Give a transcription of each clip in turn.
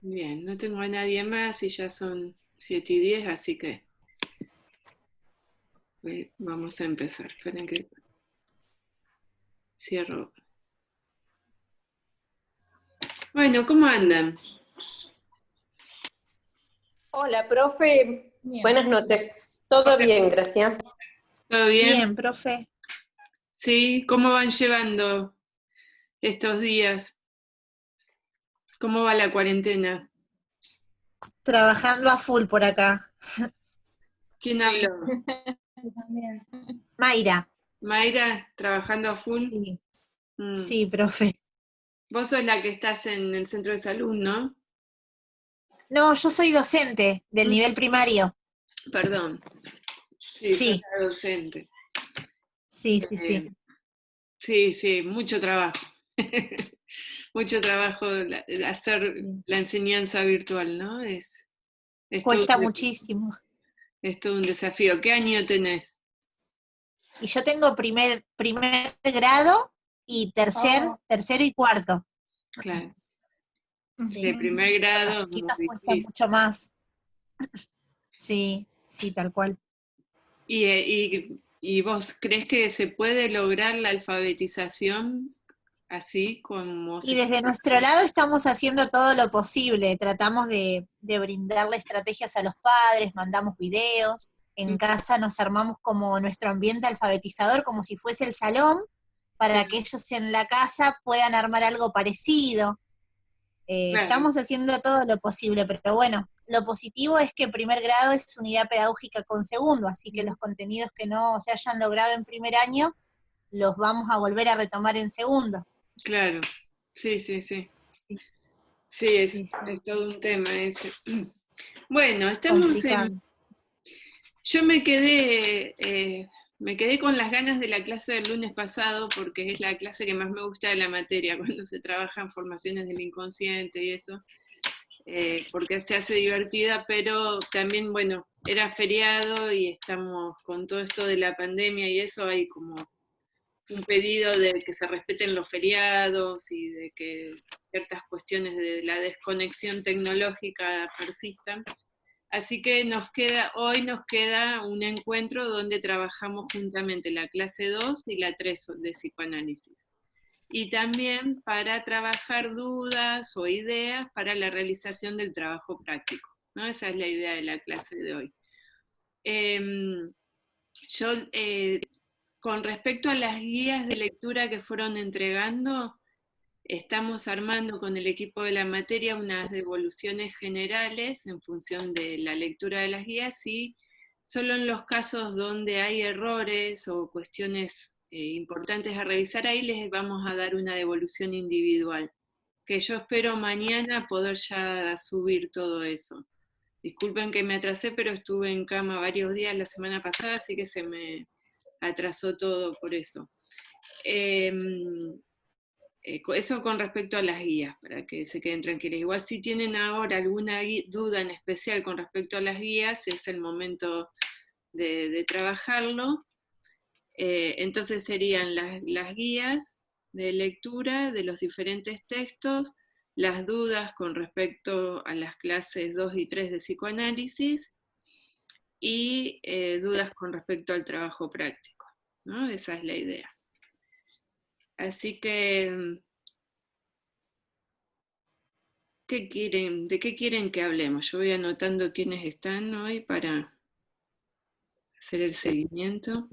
Bien, no tengo a nadie más y ya son 7:10, así que vamos a empezar. Esperen que cierro. Bueno, ¿cómo andan? Hola, profe. Bien. Buenas noches. Todo bien, gracias. ¿Todo bien? Bien, profe. Sí, ¿cómo van llevando estos días? ¿Cómo va la cuarentena? Trabajando a full por acá. ¿Quién habló? Yo también. Mayra. Mayra, trabajando a full. Sí, Mm. sí, profe. Vos sos la que estás en el centro de salud, ¿no? No, yo soy docente del nivel primario. Perdón. Sí, sos Sí, la docente. sí, sí, sí. Sí, sí, mucho trabajo. Mucho trabajo hacer la enseñanza virtual, ¿no? Es Cuesta muchísimo. es todo un desafío. ¿Qué año tenés? Y yo tengo primer grado y tercero y cuarto. Claro. Sí. De primer grado, Los muy chiquitos cuesta difícil. mucho más. Sí, sí, tal cual. ¿Y vos crees que se puede lograr la alfabetización así como Y se desde nuestro lado estamos haciendo todo lo posible, tratamos de brindarle estrategias a los padres, mandamos videos, en casa nos armamos como nuestro ambiente alfabetizador, como si fuese el salón, para que ellos en la casa puedan armar algo parecido. Claro, Estamos haciendo todo lo posible, pero bueno, lo positivo es que primer grado es unidad pedagógica con segundo, así que los contenidos que no se hayan logrado en primer año, los vamos a volver a retomar en segundo. claro. Sí, sí, sí. Sí, Sí, sí, sí. es todo un tema ese. Bueno, estamos Complicado. Yo me quedé con las ganas de la clase del lunes pasado porque es la clase que más me gusta de la materia, cuando se trabajan formaciones del inconsciente y eso, porque se hace divertida, pero también, bueno, era feriado y estamos con todo esto de la pandemia y eso, hay como un pedido de que se respeten los feriados y de que ciertas cuestiones de la desconexión tecnológica persistan. Así que hoy nos queda un encuentro donde trabajamos juntamente la clase 2 y la 3 de psicoanálisis. Y también para trabajar dudas o ideas para la realización del trabajo práctico, ¿no? Esa es la idea de la clase de hoy. Yo, con respecto a las guías de lectura que fueron entregando, estamos armando con el equipo de la materia unas devoluciones generales en función de la lectura de las guías y solo en los casos donde hay errores o cuestiones importantes a revisar, ahí les vamos a dar una devolución individual, que yo espero mañana poder ya subir todo eso. Disculpen que me atrasé, pero estuve en cama varios días la semana pasada, así que se me atrasó todo por eso. Eso con respecto a las guías, para que se queden tranquilos. Igual si tienen ahora alguna duda en especial con respecto a las guías, es el momento de trabajarlo. Entonces serían las guías de lectura de los diferentes textos, las dudas con respecto a las clases 2 y 3 de psicoanálisis y dudas con respecto al trabajo práctico, ¿no? Esa es la idea. Así que ¿de qué quieren que hablemos? Yo voy anotando quiénes están hoy para hacer el seguimiento.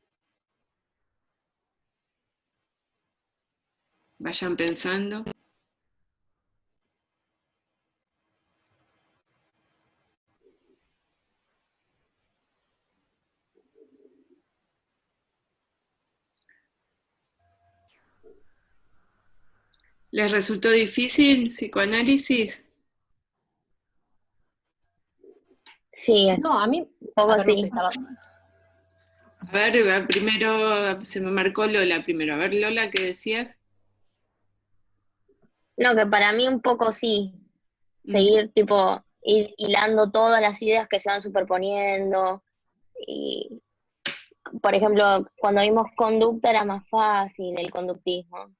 Vayan pensando. ¿Les resultó difícil psicoanálisis? Sí, No, a mí, poco a ver, no sí. sé, estaba. A ver, primero se me marcó Lola primero. A ver, Lola, ¿qué decías? No, que para mí un poco sí. Mm, Seguir, tipo, ir hilando todas las ideas que se van superponiendo y por ejemplo, cuando vimos conducta era más fácil el conductismo.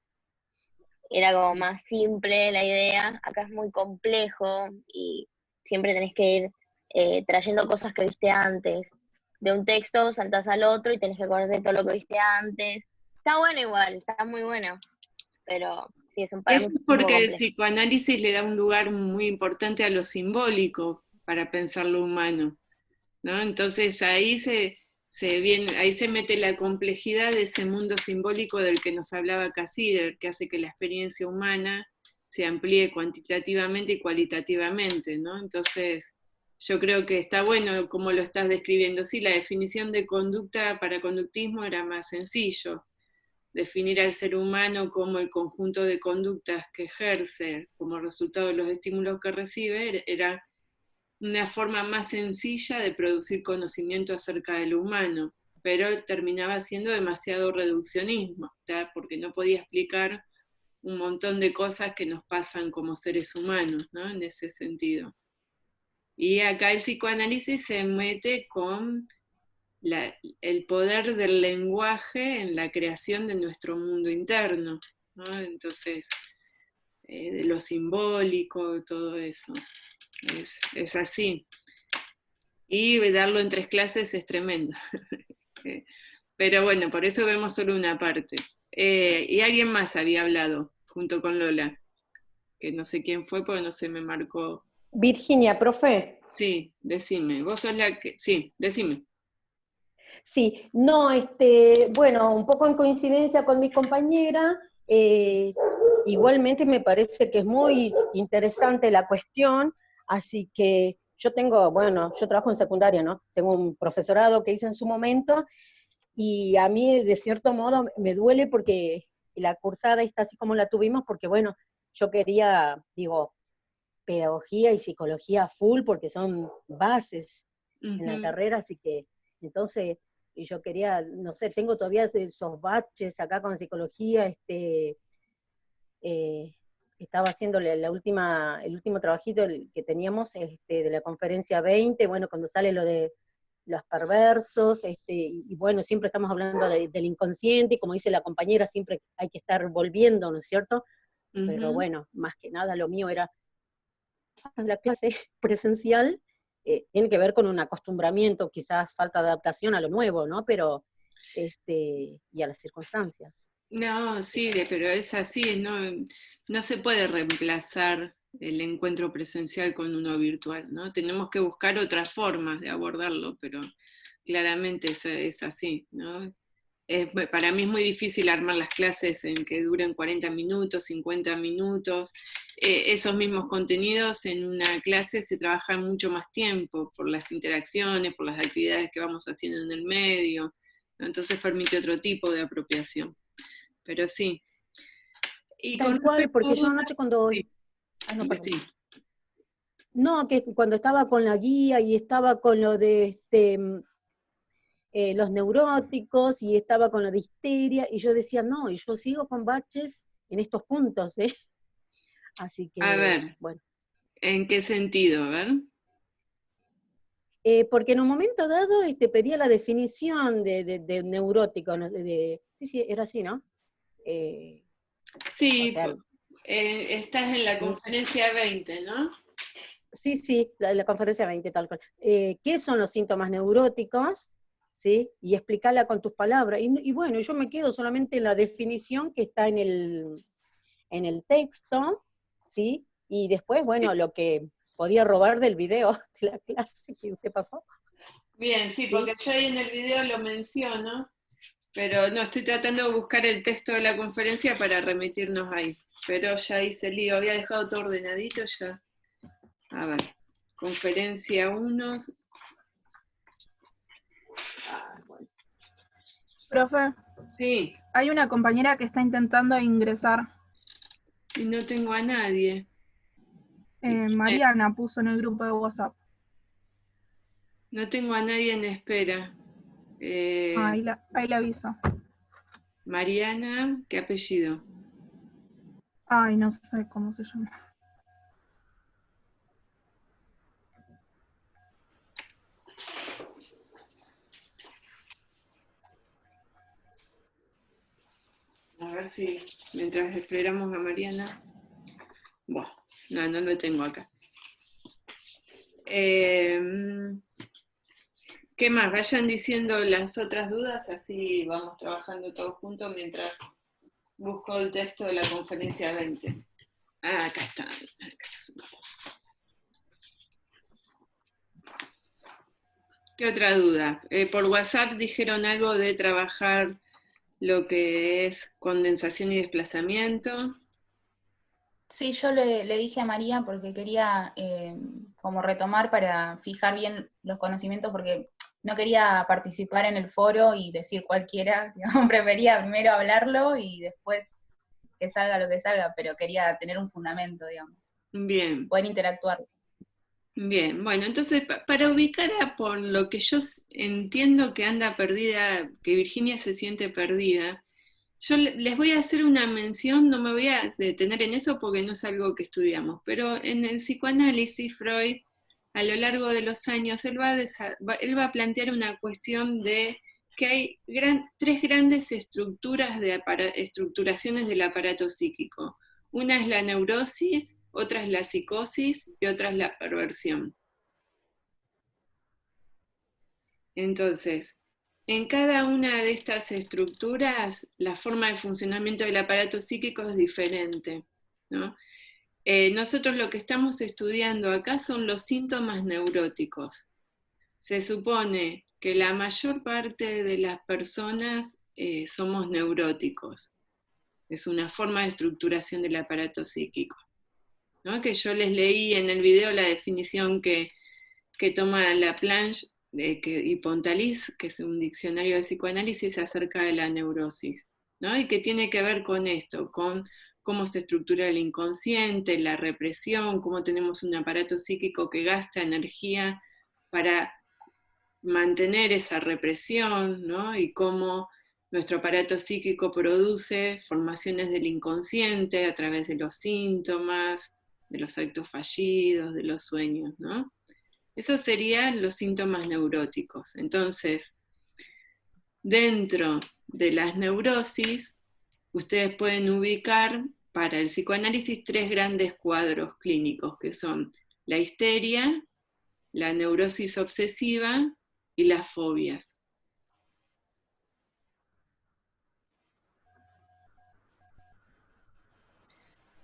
Era como más simple la idea, acá es muy complejo y siempre tenés que ir trayendo cosas que viste antes. De un texto saltás al otro y tenés que acordarte todo lo que viste antes. Está bueno igual, está muy bueno, pero sí, para mí Eso es es un poco porque el complejo. psicoanálisis le da un lugar muy importante a lo simbólico para pensar lo humano, ¿no? Entonces ahí se mete la complejidad de ese mundo simbólico del que nos hablaba Cassirer, que hace que la experiencia humana se amplíe cuantitativamente y cualitativamente, ¿no? Entonces, yo creo que está bueno como lo estás describiendo. Sí, la definición de conducta para conductismo era más sencillo. Definir al ser humano como el conjunto de conductas que ejerce como resultado de los estímulos que recibe era una forma más sencilla de producir conocimiento acerca de lo humano, pero terminaba siendo demasiado reduccionismo, ¿tá? Porque no podía explicar un montón de cosas que nos pasan como seres humanos, ¿no? En ese sentido. Y acá el psicoanálisis se mete con el poder del lenguaje en la creación de nuestro mundo interno, ¿no? Entonces, de lo simbólico, todo eso. Es así. Y darlo en 3 clases es tremendo. Pero bueno, por eso vemos solo una parte. Y alguien más había hablado junto con Lola, que no sé quién fue porque no se me marcó. Virginia, profe. Sí, decime, vos sos la que... Sí, decime. Sí, no, bueno, un poco en coincidencia con mi compañera, igualmente me parece que es muy interesante la cuestión, así que yo tengo, bueno, yo trabajo en secundaria, ¿no? Tengo un profesorado que hice en su momento, y a mí de cierto modo me duele porque la cursada está así como la tuvimos, porque bueno, yo quería, digo, pedagogía y psicología full, porque son bases en la Ujú. carrera, así que entonces, y yo quería, no sé, tengo todavía esos baches acá con psicología, eh, estaba haciendo el último trabajito que teníamos de la conferencia 20, bueno, cuando sale lo de los perversos, y bueno, siempre estamos hablando del inconsciente, y como dice la compañera, siempre hay que estar volviendo, ¿no es cierto? Pero Ujú. bueno, más que nada lo mío era la clase presencial, tiene que ver con un acostumbramiento, quizás falta de adaptación a lo nuevo, ¿no? Pero, y a las circunstancias. No, sí, pero es así, no se puede reemplazar el encuentro presencial con uno virtual, ¿no? Tenemos que buscar otras formas de abordarlo, pero claramente es así, ¿no? Para mí es muy difícil armar las clases en que duren 40 minutos, 50 minutos. Esos mismos contenidos en una clase se trabajan mucho más tiempo por las interacciones, por las actividades que vamos haciendo en el medio, ¿no? Entonces permite otro tipo de apropiación. Pero sí. Y con Tal cual, respecto porque yo a... anoche cuando... Sí, Ah, no, perdón. sí. No, que cuando estaba con la guía y estaba con lo de los neuróticos y estaba con lo de histeria, y yo decía, no, y yo sigo con baches en estos puntos, ¿eh? Así A que, ver, bueno. ¿en qué sentido? A ver. Porque en un momento dado pedía la definición de neurótico, no sé, sí, sí, era así, ¿no? O Sí, sea, estás en la conferencia 20, ¿no? sí, sí, la conferencia 20 tal cual. ¿Qué son los síntomas neuróticos? ¿Sí? Y explicarla con tus palabras. Y bueno, yo me quedo solamente en la definición que está en el texto, ¿sí? Y después, bueno, lo que podía robar del video de la clase que usted pasó, Bien, sí, ¿sí? porque yo ahí en el video lo menciono, pero no, estoy tratando de buscar el texto de la conferencia para remitirnos ahí. Pero ya hice el lío, había dejado todo ordenadito ya. A ver, conferencia 1. Bueno. Profe, Sí, hay una compañera que está intentando ingresar. y no tengo a nadie. Mariana puso en el grupo de WhatsApp. No tengo a nadie en espera. Ahí la aviso. Mariana, ¿qué apellido? Ay, no sé cómo se llama. ver si, mientras esperamos a Mariana. Bueno, no lo tengo acá. ¿Qué más? Vayan diciendo las otras dudas, así vamos trabajando todos juntos mientras busco el texto de la conferencia 20. Ah, acá está. ¿Qué otra duda? Por WhatsApp dijeron algo de trabajar lo que es condensación y desplazamiento. Sí, yo le dije a María porque quería como retomar para fijar bien los conocimientos, porque no quería participar en el foro y decir cualquiera, digamos, prefería primero hablarlo y después que salga lo que salga, pero quería tener un fundamento, digamos. Bien. Poder interactuar. Bien, bueno, entonces para ubicar por lo que yo entiendo que anda perdida, que Virginia se siente perdida, yo les voy a hacer una mención, no me voy a detener en eso porque no es algo que estudiamos, pero en el psicoanálisis Freud, a lo largo de los años, él va a plantear una cuestión de que hay tres grandes estructuraciones del aparato psíquico. Una es la neurosis, otra es la psicosis y otra es la perversión. Entonces, en cada una de estas estructuras, la forma de funcionamiento del aparato psíquico es diferente, ¿no? Nosotros lo que estamos estudiando acá son los síntomas neuróticos. Se supone que la mayor parte de las personas somos neuróticos. Es una forma de estructuración del aparato psíquico, ¿no? Que yo les leí en el video la definición que toma Laplanche y Pontalis, que es un diccionario de psicoanálisis acerca de la neurosis, ¿no? Y que tiene que ver con esto, con cómo se estructura el inconsciente, la represión, cómo tenemos un aparato psíquico que gasta energía para mantener esa represión, ¿no? Y cómo nuestro aparato psíquico produce formaciones del inconsciente a través de los síntomas, de los actos fallidos, de los sueños, ¿no? Esos serían los síntomas neuróticos. Entonces, dentro de las neurosis, ustedes pueden ubicar para el psicoanálisis tres grandes cuadros clínicos, que son la histeria, la neurosis obsesiva y las fobias.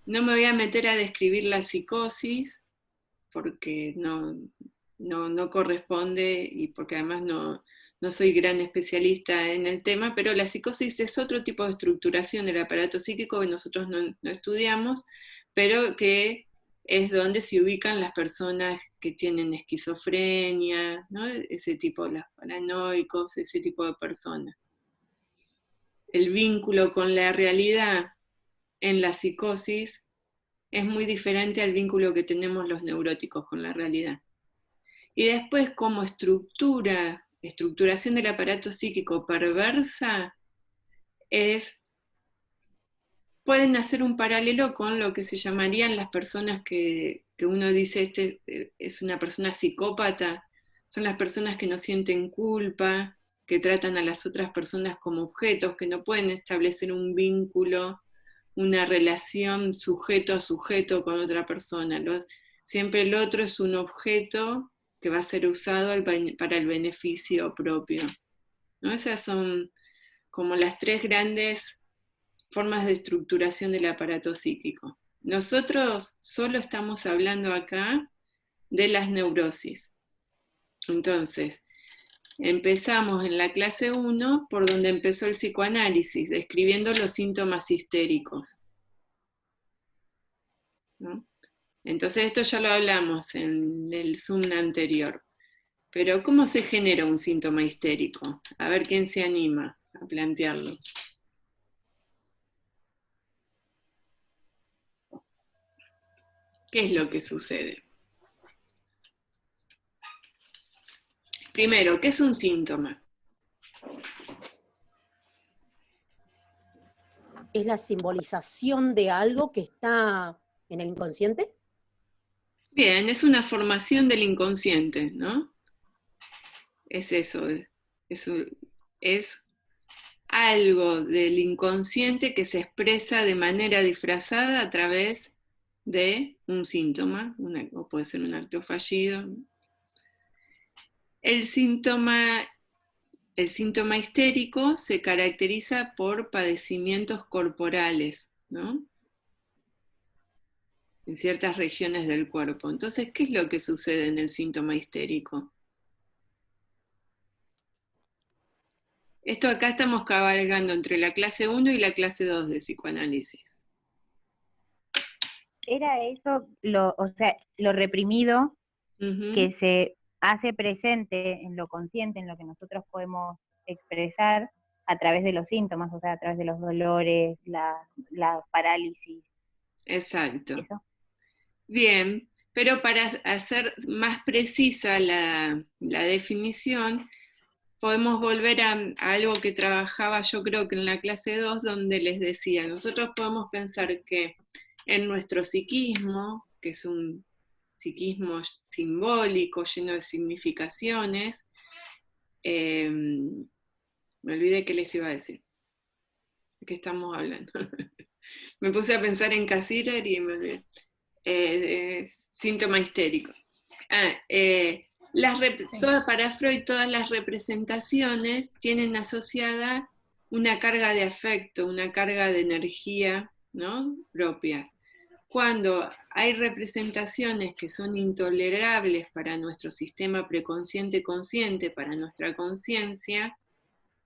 No me voy a meter a describir la psicosis, porque no corresponde y porque además no soy gran especialista en el tema, pero la psicosis es otro tipo de estructuración del aparato psíquico que nosotros no estudiamos, pero que es donde se ubican las personas que tienen esquizofrenia, ¿no? Ese tipo, los paranoicos, ese tipo de personas. El vínculo con la realidad en la psicosis es muy diferente al vínculo que tenemos los neuróticos con la realidad. Y después, como estructuración del aparato psíquico perversa, pueden hacer un paralelo con lo que se llamarían las personas que uno dice, este es una persona psicópata, son las personas que no sienten culpa, que tratan a las otras personas como objetos, que no pueden establecer un vínculo, una relación sujeto a sujeto con otra persona. Siempre el otro es un objeto que va a ser usado para el beneficio propio, ¿no? Esas son como las tres grandes formas de estructuración del aparato psíquico. Nosotros solo estamos hablando acá de las neurosis. Entonces, empezamos en la clase 1 por donde empezó el psicoanálisis, describiendo los síntomas histéricos, ¿no? Entonces esto ya lo hablamos en el Zoom anterior. Pero ¿cómo se genera un síntoma histérico? A ver quién se anima a plantearlo. ¿Qué es lo que sucede? Primero, ¿qué es un síntoma? ¿Es la simbolización de algo que está en el inconsciente? Bien, es una formación del inconsciente, ¿no? Es eso, es algo del inconsciente que se expresa de manera disfrazada a través de un síntoma, o puede ser un acto fallido. El síntoma histérico se caracteriza por padecimientos corporales, ¿no? En ciertas regiones del cuerpo. Entonces, ¿qué es lo que sucede en el síntoma histérico? Esto acá estamos cabalgando entre la clase 1 y la clase 2 de psicoanálisis. Era eso, o sea, lo reprimido que se hace presente en lo consciente, en lo que nosotros podemos expresar a través de los síntomas, o sea, a través de los dolores, la parálisis. Exacto. ¿Eso? Bien, pero para hacer más precisa la definición, podemos volver a algo que trabajaba yo creo que en la clase 2, donde les decía, nosotros podemos pensar que en nuestro psiquismo, que es un psiquismo simbólico, lleno de significaciones, me olvidé qué les iba a decir, de qué estamos hablando. Me puse a pensar en Cassirer y me olvidé. Síntoma histérico. Para Freud todas las representaciones tienen asociada una carga de afecto, una carga de energía, ¿no? Propia. Cuando hay representaciones que son intolerables para nuestro sistema preconsciente-consciente, para nuestra conciencia,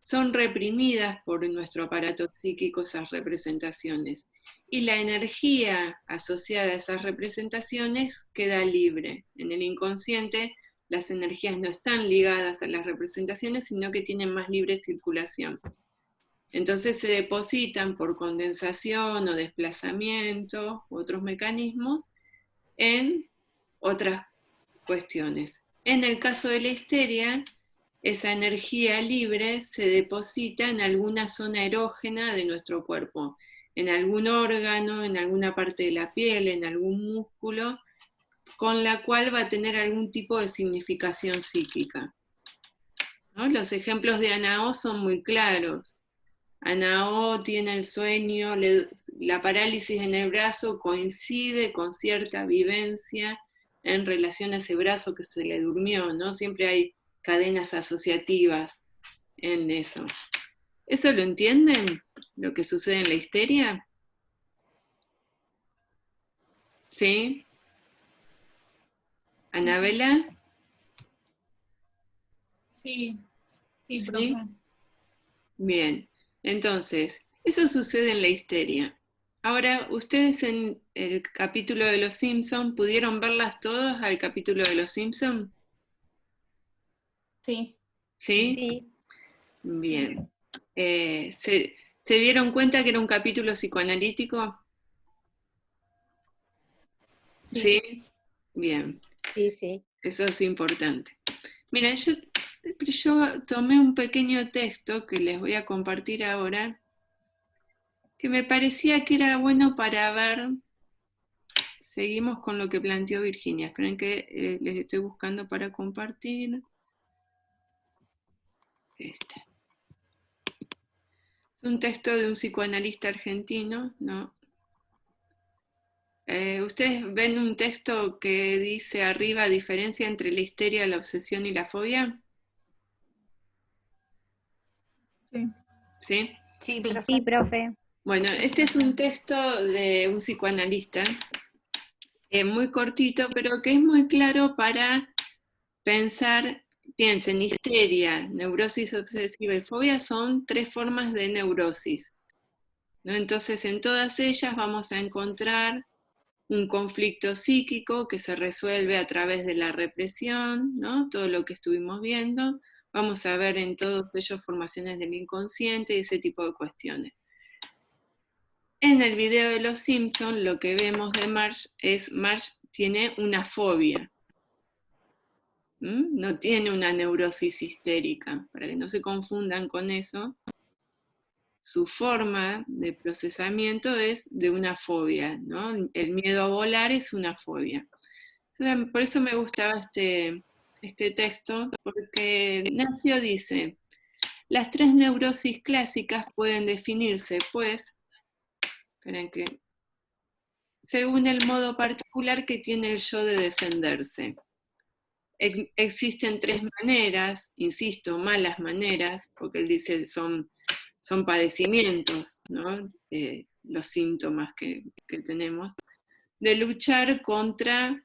son reprimidas por nuestro aparato psíquico esas representaciones. Y la energía asociada a esas representaciones queda libre. En el inconsciente las energías no están ligadas a las representaciones, sino que tienen más libre circulación. Entonces se depositan por condensación o desplazamiento u otros mecanismos en otras cuestiones. En el caso de la histeria, esa energía libre se deposita en alguna zona erógena de nuestro cuerpo, en algún órgano, en alguna parte de la piel, en algún músculo, con la cual va a tener algún tipo de significación psíquica, ¿no? Los ejemplos de Anao son muy claros. Anao tiene el sueño, la parálisis en el brazo coincide con cierta vivencia en relación a ese brazo que se le durmió, ¿no? Siempre hay cadenas asociativas en eso. ¿Eso lo entienden? ¿Lo que sucede en la histeria? ¿Sí? ¿Anabela? Sí, ¿Sí? profe. Bien, entonces, eso sucede en la histeria. Ahora, ¿ustedes en el capítulo de Los Simpson pudieron verlas todas al capítulo de Los Simpson? Sí. ¿Sí? Sí. Bien. ¿Se dieron cuenta que era un capítulo psicoanalítico? Sí. ¿Sí? Bien. Sí, sí. Eso es importante. Mira, yo tomé un pequeño texto que les voy a compartir ahora, que me parecía que era bueno para ver. Seguimos con lo que planteó Virginia. Esperen que les estoy buscando para compartir. Este. Es un texto de un psicoanalista argentino, ¿no? ¿Ustedes ven un texto que dice arriba diferencia entre la histeria, la obsesión y la fobia? Sí. ¿Sí? Sí, profe. Sí, profe. Bueno, este es un texto de un psicoanalista, muy cortito, pero que es muy claro para pensar. Piensen, histeria, neurosis obsesiva y fobia son 3 formas de neurosis, ¿no? Entonces, en todas ellas vamos a encontrar un conflicto psíquico que se resuelve a través de la represión, ¿no? Todo lo que estuvimos viendo. Vamos a ver en todos ellos formaciones del inconsciente y ese tipo de cuestiones. En el video de Los Simpson lo que vemos de Marge es Marge tiene una fobia. No tiene una neurosis histérica, para que no se confundan con eso. Su forma de procesamiento es de una fobia, ¿no? El miedo a volar es una fobia. Entonces, por eso me gustaba este texto, porque Ignacio dice, Las 3 neurosis clásicas pueden definirse, pues, según el modo particular que tiene el yo de defenderse. Existen 3 maneras, insisto, malas maneras, porque él dice son padecimientos, ¿no? Los síntomas que tenemos, de luchar contra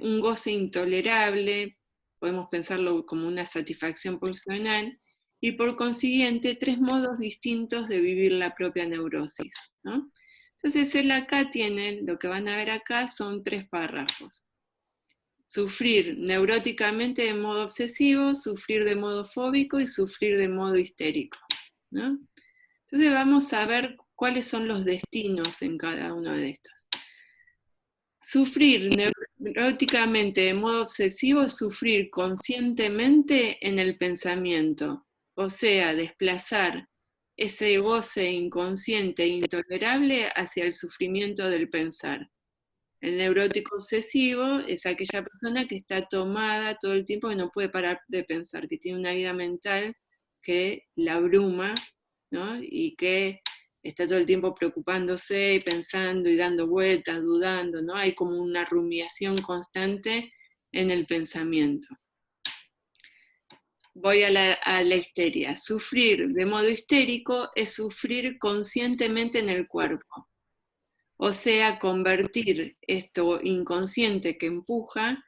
un goce intolerable, podemos pensarlo como una satisfacción pulsional, y por consiguiente 3 modos distintos de vivir la propia neurosis, ¿no? Entonces él acá tiene, lo que van a ver acá son 3 párrafos. Sufrir neuróticamente de modo obsesivo, sufrir de modo fóbico y sufrir de modo histérico, ¿no? Entonces vamos a ver cuáles son los destinos en cada uno de estos. Sufrir neuróticamente de modo obsesivo es sufrir conscientemente en el pensamiento, o sea, desplazar ese goce inconsciente e intolerable hacia el sufrimiento del pensar. El neurótico obsesivo es aquella persona que está tomada todo el tiempo, que no puede parar de pensar, que tiene una vida mental que la abruma, ¿no? Y que está todo el tiempo preocupándose y pensando y dando vueltas, dudando, ¿no? Hay como una rumiación constante en el pensamiento. Voy a la histeria. Sufrir de modo histérico es sufrir conscientemente en el cuerpo. O sea, convertir esto inconsciente que empuja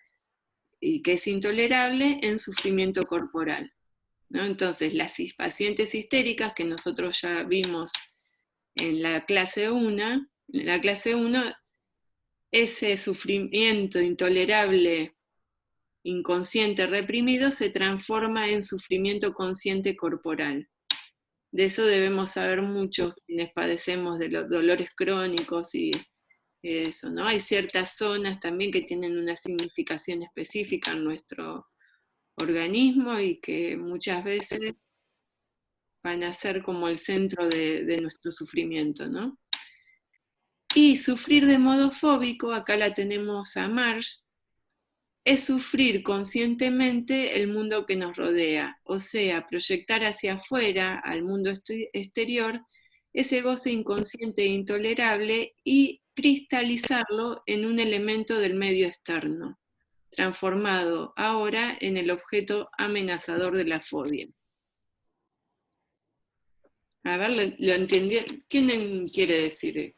y que es intolerable en sufrimiento corporal, ¿no? Entonces, las pacientes histéricas que nosotros ya vimos en la clase 1, ese sufrimiento intolerable, inconsciente, reprimido, se transforma en sufrimiento consciente corporal. De eso debemos saber mucho quienes padecemos de los dolores crónicos y eso, ¿no? Hay ciertas zonas también que tienen una significación específica en nuestro organismo y que muchas veces van a ser como el centro de nuestro sufrimiento, ¿no? Y sufrir de modo fóbico, acá la tenemos a Marge, es sufrir conscientemente el mundo que nos rodea, o sea, proyectar hacia afuera, al mundo exterior, ese goce inconsciente e intolerable y cristalizarlo en un elemento del medio externo, transformado ahora en el objeto amenazador de la fobia. A ver, ¿lo entendieron? ¿Quién quiere decir?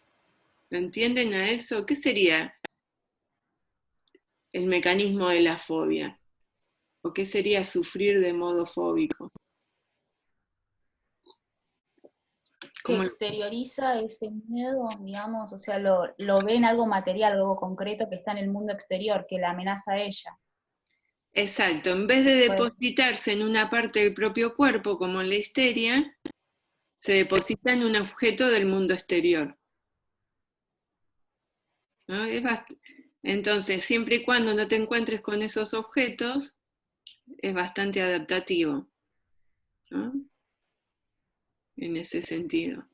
¿Lo entienden a eso? ¿Qué sería el mecanismo de la fobia? ¿O qué sería sufrir de modo fóbico? Que exterioriza ese miedo, digamos, o sea, lo ve en algo material, algo concreto que está en el mundo exterior, que la amenaza a ella. Exacto, en vez de depositarse en una parte del propio cuerpo, como en la histeria, se deposita en un objeto del mundo exterior, ¿no? Entonces, siempre y cuando no te encuentres con esos objetos, es bastante adaptativo, ¿no? En ese sentido.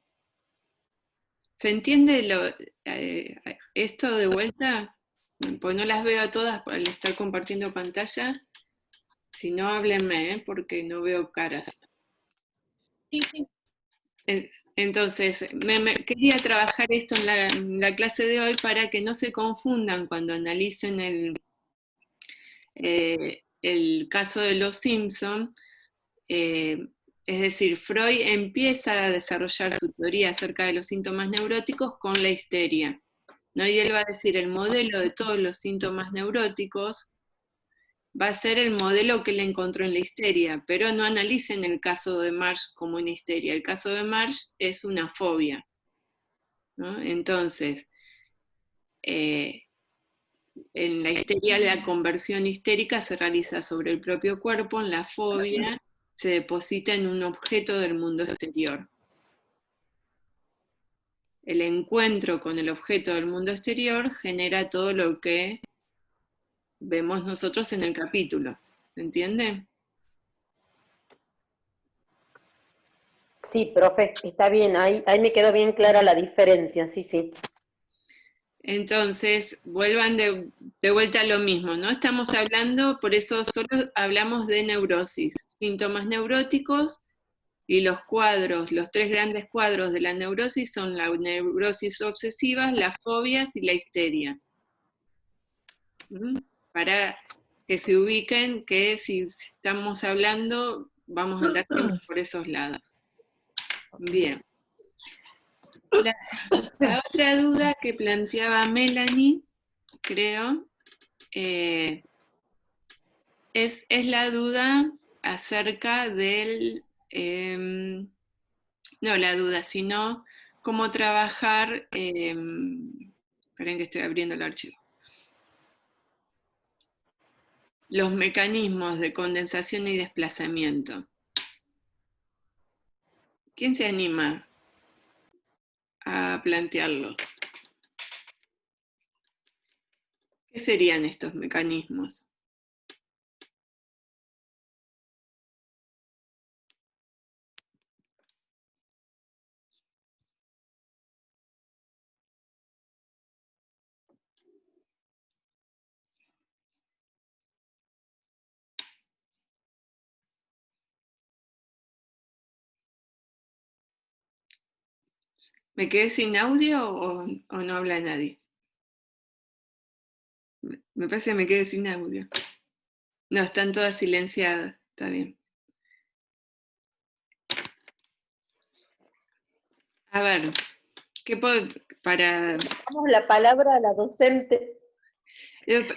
¿Se entiende esto de vuelta? Pues no las veo a todas al estar compartiendo pantalla. Si no, háblenme, porque no veo caras. Sí, sí. Entonces, quería trabajar esto en la clase de hoy para que no se confundan cuando analicen el caso de los Simpson. Es decir, Freud empieza a desarrollar su teoría acerca de los síntomas neuróticos con la histeria, ¿no? Y él va a decir, el modelo de todos los síntomas neuróticos va a ser el modelo que él encontró en la histeria, pero no analicen el caso de Marge como una histeria. El caso de Marge es una fobia, ¿no? Entonces, en la histeria la conversión histérica se realiza sobre el propio cuerpo, en la fobia se deposita en un objeto del mundo exterior. El encuentro con el objeto del mundo exterior genera todo lo que vemos nosotros en el capítulo. ¿Se entiende? Sí, profe, está bien, ahí me quedó bien clara la diferencia, sí, sí. Entonces, vuelvan de vuelta a lo mismo, ¿no? Estamos hablando, por eso solo hablamos de neurosis, síntomas neuróticos Y los cuadros, los 3 grandes cuadros de la neurosis son la neurosis obsesiva, las fobias y la histeria. Para que se ubiquen que si estamos hablando, vamos a andar siempre por esos lados. Bien. La otra duda que planteaba Melanie, creo, es la duda acerca del, no la duda, sino cómo trabajar, esperen que estoy abriendo el archivo, los mecanismos de condensación y desplazamiento. ¿Quién se anima a plantearlos? ¿Qué serían estos mecanismos? ¿Me quedé sin audio o no habla nadie? Me parece que me quedé sin audio. No, están todas silenciadas, está bien. A ver, ¿qué puedo para...? Damos la palabra a la docente.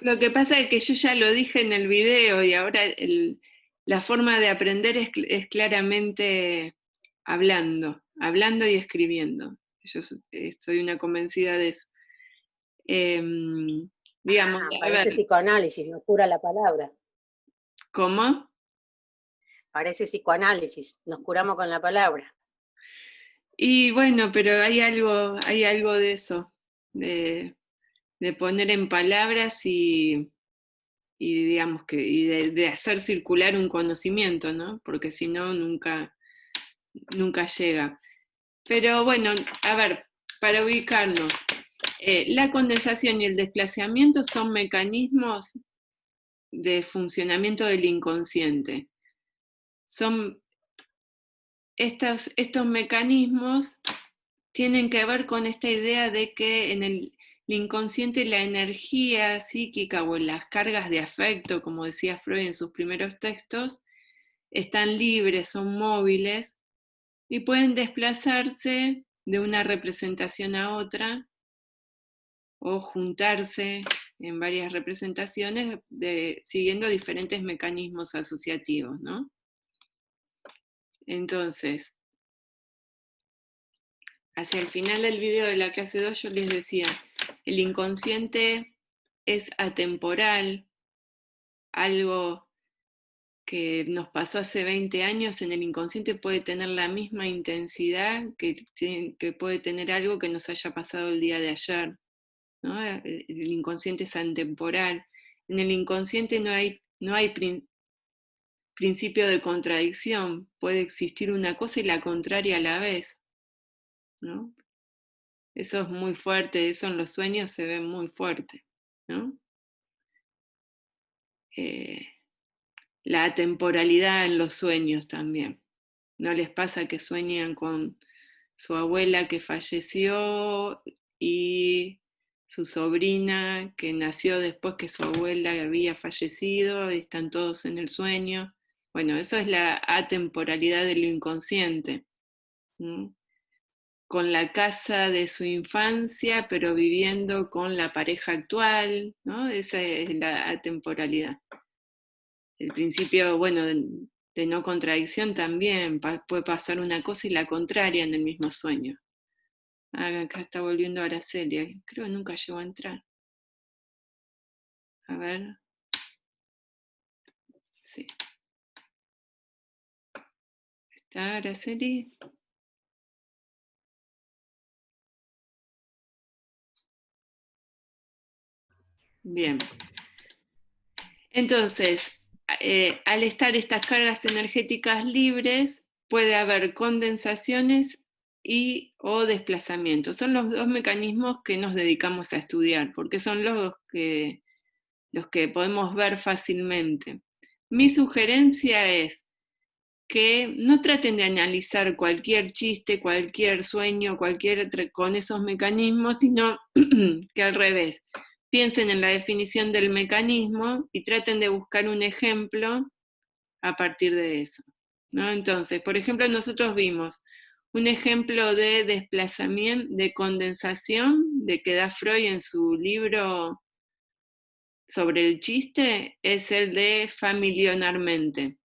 Lo que pasa es que yo ya lo dije en el video y ahora la forma de aprender es claramente hablando y escribiendo. Yo soy una convencida de eso. Digamos, Parece psicoanálisis, nos cura la palabra. ¿Cómo? Parece psicoanálisis, nos curamos con la palabra. Y bueno, pero hay algo de eso, de poner en palabras y digamos que de hacer circular un conocimiento, ¿no? Porque si no, nunca llega. Pero bueno, a ver, para ubicarnos, la condensación y el desplazamiento son mecanismos de funcionamiento del inconsciente. Son estos mecanismos tienen que ver con esta idea de que en el inconsciente la energía psíquica o las cargas de afecto, como decía Freud en sus primeros textos, están libres, son móviles y pueden desplazarse de una representación a otra o juntarse en varias representaciones siguiendo diferentes mecanismos asociativos, ¿no? Entonces, hacia el final del video de la clase 2 yo les decía, el inconsciente es atemporal, algo que nos pasó hace 20 años en el inconsciente puede tener la misma intensidad que puede tener algo que nos haya pasado el día de ayer, ¿no? El inconsciente es atemporal. En el inconsciente no hay principio de contradicción, puede existir una cosa y la contraria a la vez, ¿no? Eso es muy fuerte, eso en los sueños se ve muy fuerte, ¿no? La atemporalidad en los sueños también. ¿No les pasa que sueñan con su abuela que falleció y su sobrina que nació después que su abuela había fallecido y están todos en el sueño? Bueno, eso es la atemporalidad de lo inconsciente. ¿No? Con la casa de su infancia, pero viviendo con la pareja actual, ¿no? Esa es la atemporalidad. El principio, bueno, de no contradicción también, puede pasar una cosa y la contraria en el mismo sueño. Acá está volviendo Araceli, creo que nunca llegó a entrar. A ver. Sí. ¿Está Araceli? Bien. Entonces, al estar estas cargas energéticas libres, puede haber condensaciones o desplazamientos. Son los dos mecanismos que nos dedicamos a estudiar, porque son los que podemos ver fácilmente. Mi sugerencia es que no traten de analizar cualquier chiste, cualquier sueño, con esos mecanismos, sino que al revés, piensen en la definición del mecanismo y traten de buscar un ejemplo a partir de eso, ¿no? Entonces, por ejemplo, nosotros vimos un ejemplo de desplazamiento, de condensación, de que da Freud en su libro sobre el chiste, es el de familionarmente,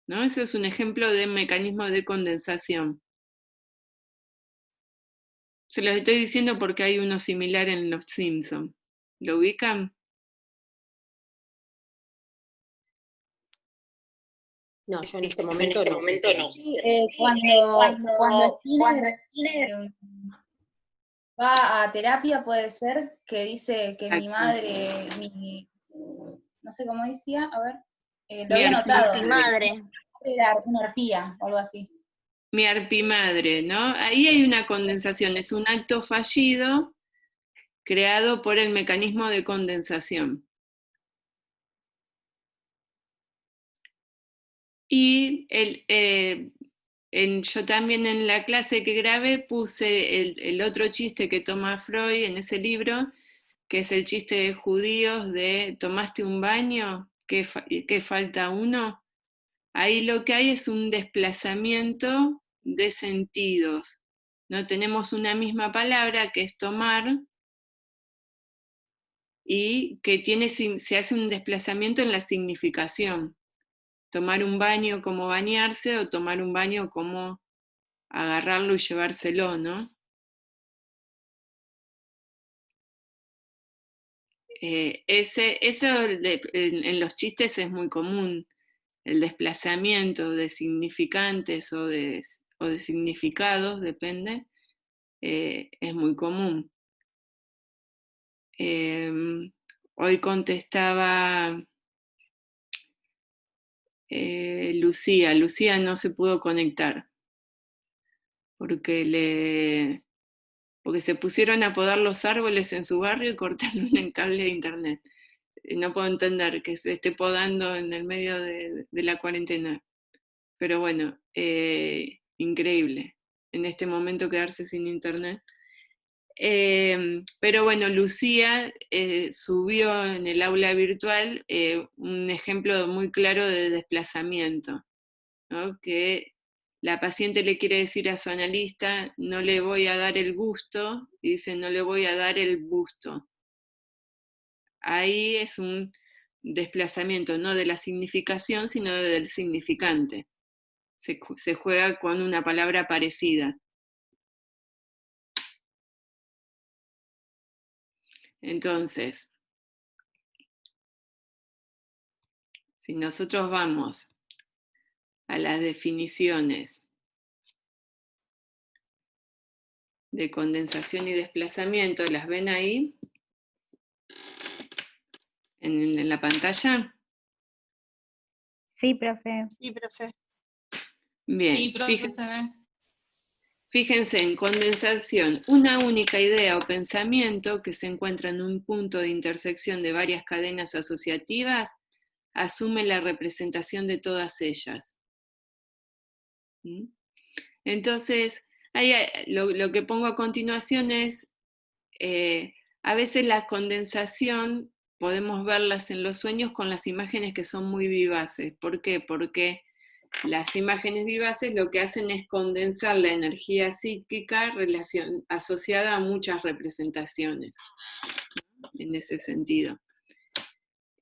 ¿no? Ese es un ejemplo de mecanismo de condensación. Se los estoy diciendo porque hay uno similar en Los Simpsons. ¿Lo ubican? No, yo en este momento no. Sí, cuando Skinner va a terapia, puede ser, que dice que mi madre, no sé cómo decía, a ver, lo había notado. Mi madre. Era una arpía, o algo así. Mi arpimadre, ¿no? Ahí hay una condensación, es un acto fallido creado por el mecanismo de condensación. Y yo también en la clase que grabé puse el otro chiste que toma Freud en ese libro, que es el chiste de judíos de ¿tomaste un baño? ¿Qué falta uno? Ahí lo que hay es un desplazamiento de sentidos. ¿No? Tenemos una misma palabra que es tomar y que se hace un desplazamiento en la significación. Tomar un baño como bañarse o tomar un baño como agarrarlo y llevárselo, ¿no? Eso en los chistes es muy común, el desplazamiento de significantes o de significados, depende, es muy común. Hoy contestaba Lucía no se pudo conectar porque se pusieron a podar los árboles en su barrio y cortaron el cable de internet. No puedo entender que se esté podando en el medio de la cuarentena. Pero bueno, increíble en este momento quedarse sin internet. Pero bueno, Lucía subió en el aula virtual un ejemplo muy claro de desplazamiento, ¿no? Que la paciente le quiere decir a su analista, no le voy a dar el gusto, y dice, no le voy a dar el busto. Ahí es un desplazamiento no de la significación, sino del significante. Se juega con una palabra parecida. Entonces, si nosotros vamos a las definiciones de condensación y desplazamiento, ¿las ven ahí? ¿En la pantalla? Sí, profe. Sí, profe. Bien, Sí, profe, se ve. Fíjense en condensación, una única idea o pensamiento que se encuentra en un punto de intersección de varias cadenas asociativas asume la representación de todas ellas. Entonces, lo que pongo a continuación es, a veces la condensación podemos verlas en los sueños con las imágenes que son muy vivaces. ¿Por qué? Porque las imágenes vivaces lo que hacen es condensar la energía psíquica asociada a muchas representaciones, en ese sentido.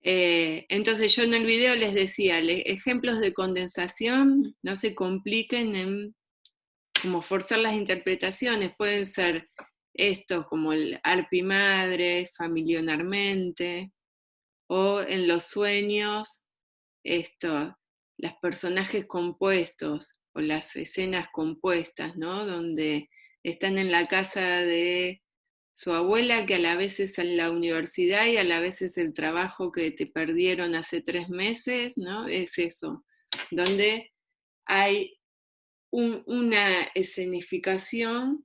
Entonces yo en el video les decía, ejemplos de condensación, no se compliquen en como forzar las interpretaciones, pueden ser estos como el arpimadre, familionarmente, o en los sueños, los personajes compuestos o las escenas compuestas, ¿no? Donde están en la casa de su abuela, que a la vez es en la universidad y a la vez es el trabajo que te perdieron hace 3 meses, ¿no? Es eso, donde hay una escenificación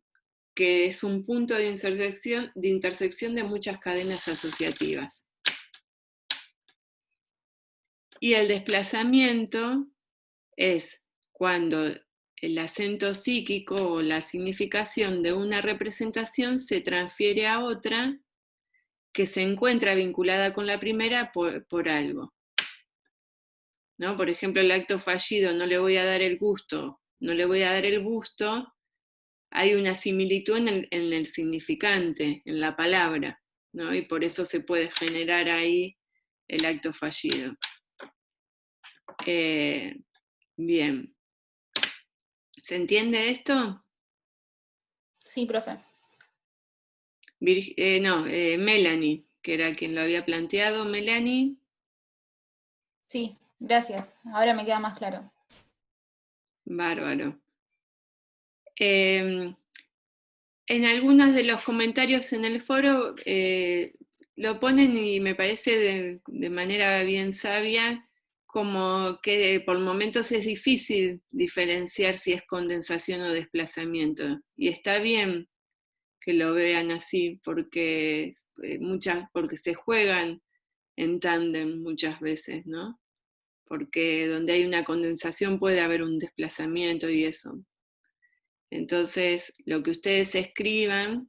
que es un punto de intersección de muchas cadenas asociativas. Y el desplazamiento es cuando el acento psíquico o la significación de una representación se transfiere a otra que se encuentra vinculada con la primera por algo, ¿no? Por ejemplo, el acto fallido, no le voy a dar el gusto, no le voy a dar el gusto, hay una similitud en el significante, en la palabra, ¿no? Y por eso se puede generar ahí el acto fallido. Bien. ¿Se entiende esto? Sí, profe. Melanie, que era quien lo había planteado. Melanie. Sí, gracias. Ahora me queda más claro. Bárbaro. En algunos de los comentarios en el foro lo ponen, y me parece de manera bien sabia, como que por momentos es difícil diferenciar si es condensación o desplazamiento. Y está bien que lo vean así, porque se juegan en tándem muchas veces, ¿no? Porque donde hay una condensación puede haber un desplazamiento y eso. Entonces, lo que ustedes escriban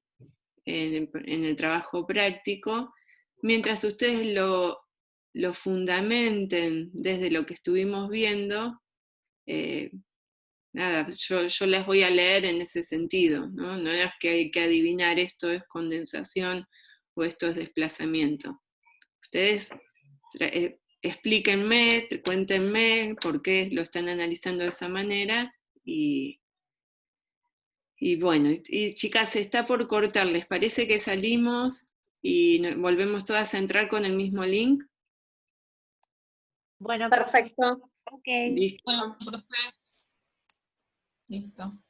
en el trabajo práctico, mientras ustedes lo fundamenten desde lo que estuvimos viendo, nada, yo las voy a leer en ese sentido, ¿no? No es que hay que adivinar esto es condensación o esto es desplazamiento. Ustedes explíquenme, cuéntenme por qué lo están analizando de esa manera y bueno, y chicas, está por cortar, ¿les parece que salimos y volvemos todas a entrar con el mismo link? Bueno, perfecto. Ok. Listo. Bueno, profe. Listo.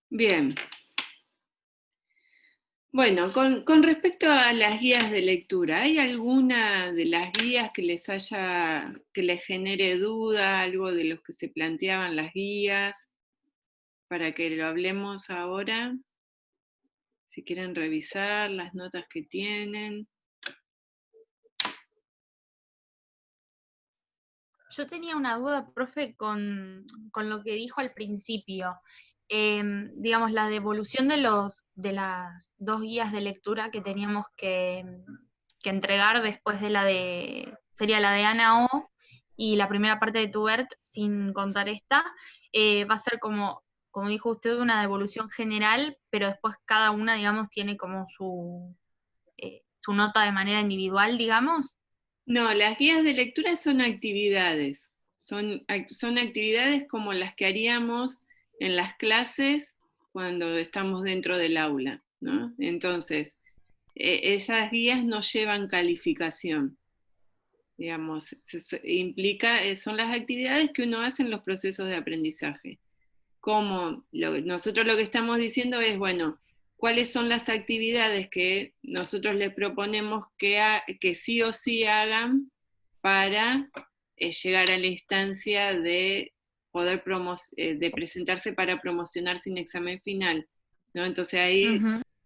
Bien. Bueno, con respecto a las guías de lectura, ¿hay alguna de las guías que les genere duda, algo de los que se planteaban las guías, para que lo hablemos ahora? Si quieren revisar las notas que tienen. Yo tenía una duda, profe, con lo que dijo al principio. Digamos, la devolución de las 2 guías de lectura que teníamos que entregar después de sería la de Ana O y la primera parte de Tubert, sin contar esta, va a ser como dijo usted, una devolución general, pero después cada una, digamos, tiene como su nota de manera individual, digamos. No, las guías de lectura son actividades. Son actividades como las que haríamos en las clases cuando estamos dentro del aula, ¿no? Entonces, esas guías no llevan calificación. Digamos, son las actividades que uno hace en los procesos de aprendizaje. Nosotros lo que estamos diciendo es, bueno, ¿cuáles son las actividades que nosotros les proponemos que sí o sí hagan para llegar a la instancia de poder de presentarse para promocionar sin examen final, ¿no? Entonces ahí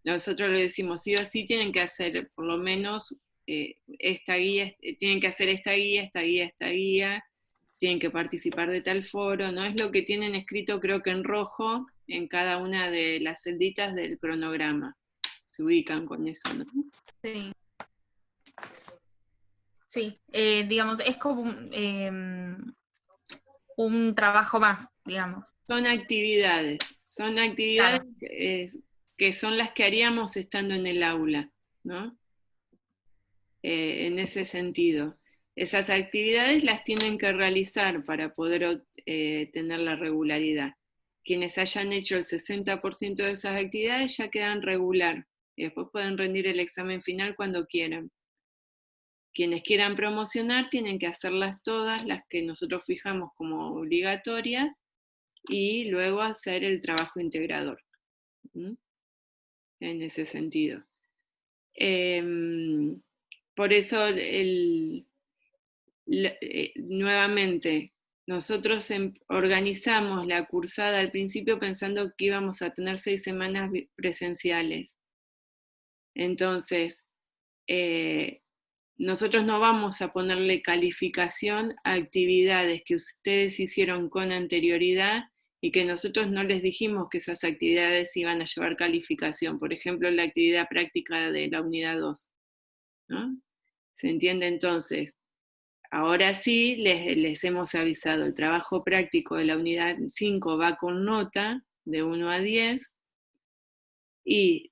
nosotros le decimos, sí o sí tienen que hacer por lo menos esta guía, tienen que hacer esta guía, tienen que participar de tal foro, ¿no? Es lo que tienen escrito, creo que en rojo, en cada una de las celditas del cronograma. Se ubican con eso, ¿no? Sí. Sí, digamos, es como un trabajo más, digamos. Son actividades claro. Que son las que haríamos estando en el aula, ¿no? En ese sentido. Esas actividades las tienen que realizar para poder tener la regularidad. Quienes hayan hecho el 60% de esas actividades ya quedan regular y después pueden rendir el examen final cuando quieran. Quienes quieran promocionar tienen que hacerlas todas, las que nosotros fijamos como obligatorias, y luego hacer el trabajo integrador. En ese sentido. Por eso, nuevamente, nosotros organizamos la cursada al principio pensando que íbamos a tener 6 semanas presenciales. Entonces, nosotros no vamos a ponerle calificación a actividades que ustedes hicieron con anterioridad y que nosotros no les dijimos que esas actividades iban a llevar calificación. Por ejemplo, la actividad práctica de la unidad 2. ¿No? ¿Se entiende entonces? Ahora sí les hemos avisado, el trabajo práctico de la unidad 5 va con nota de 1 a 10, y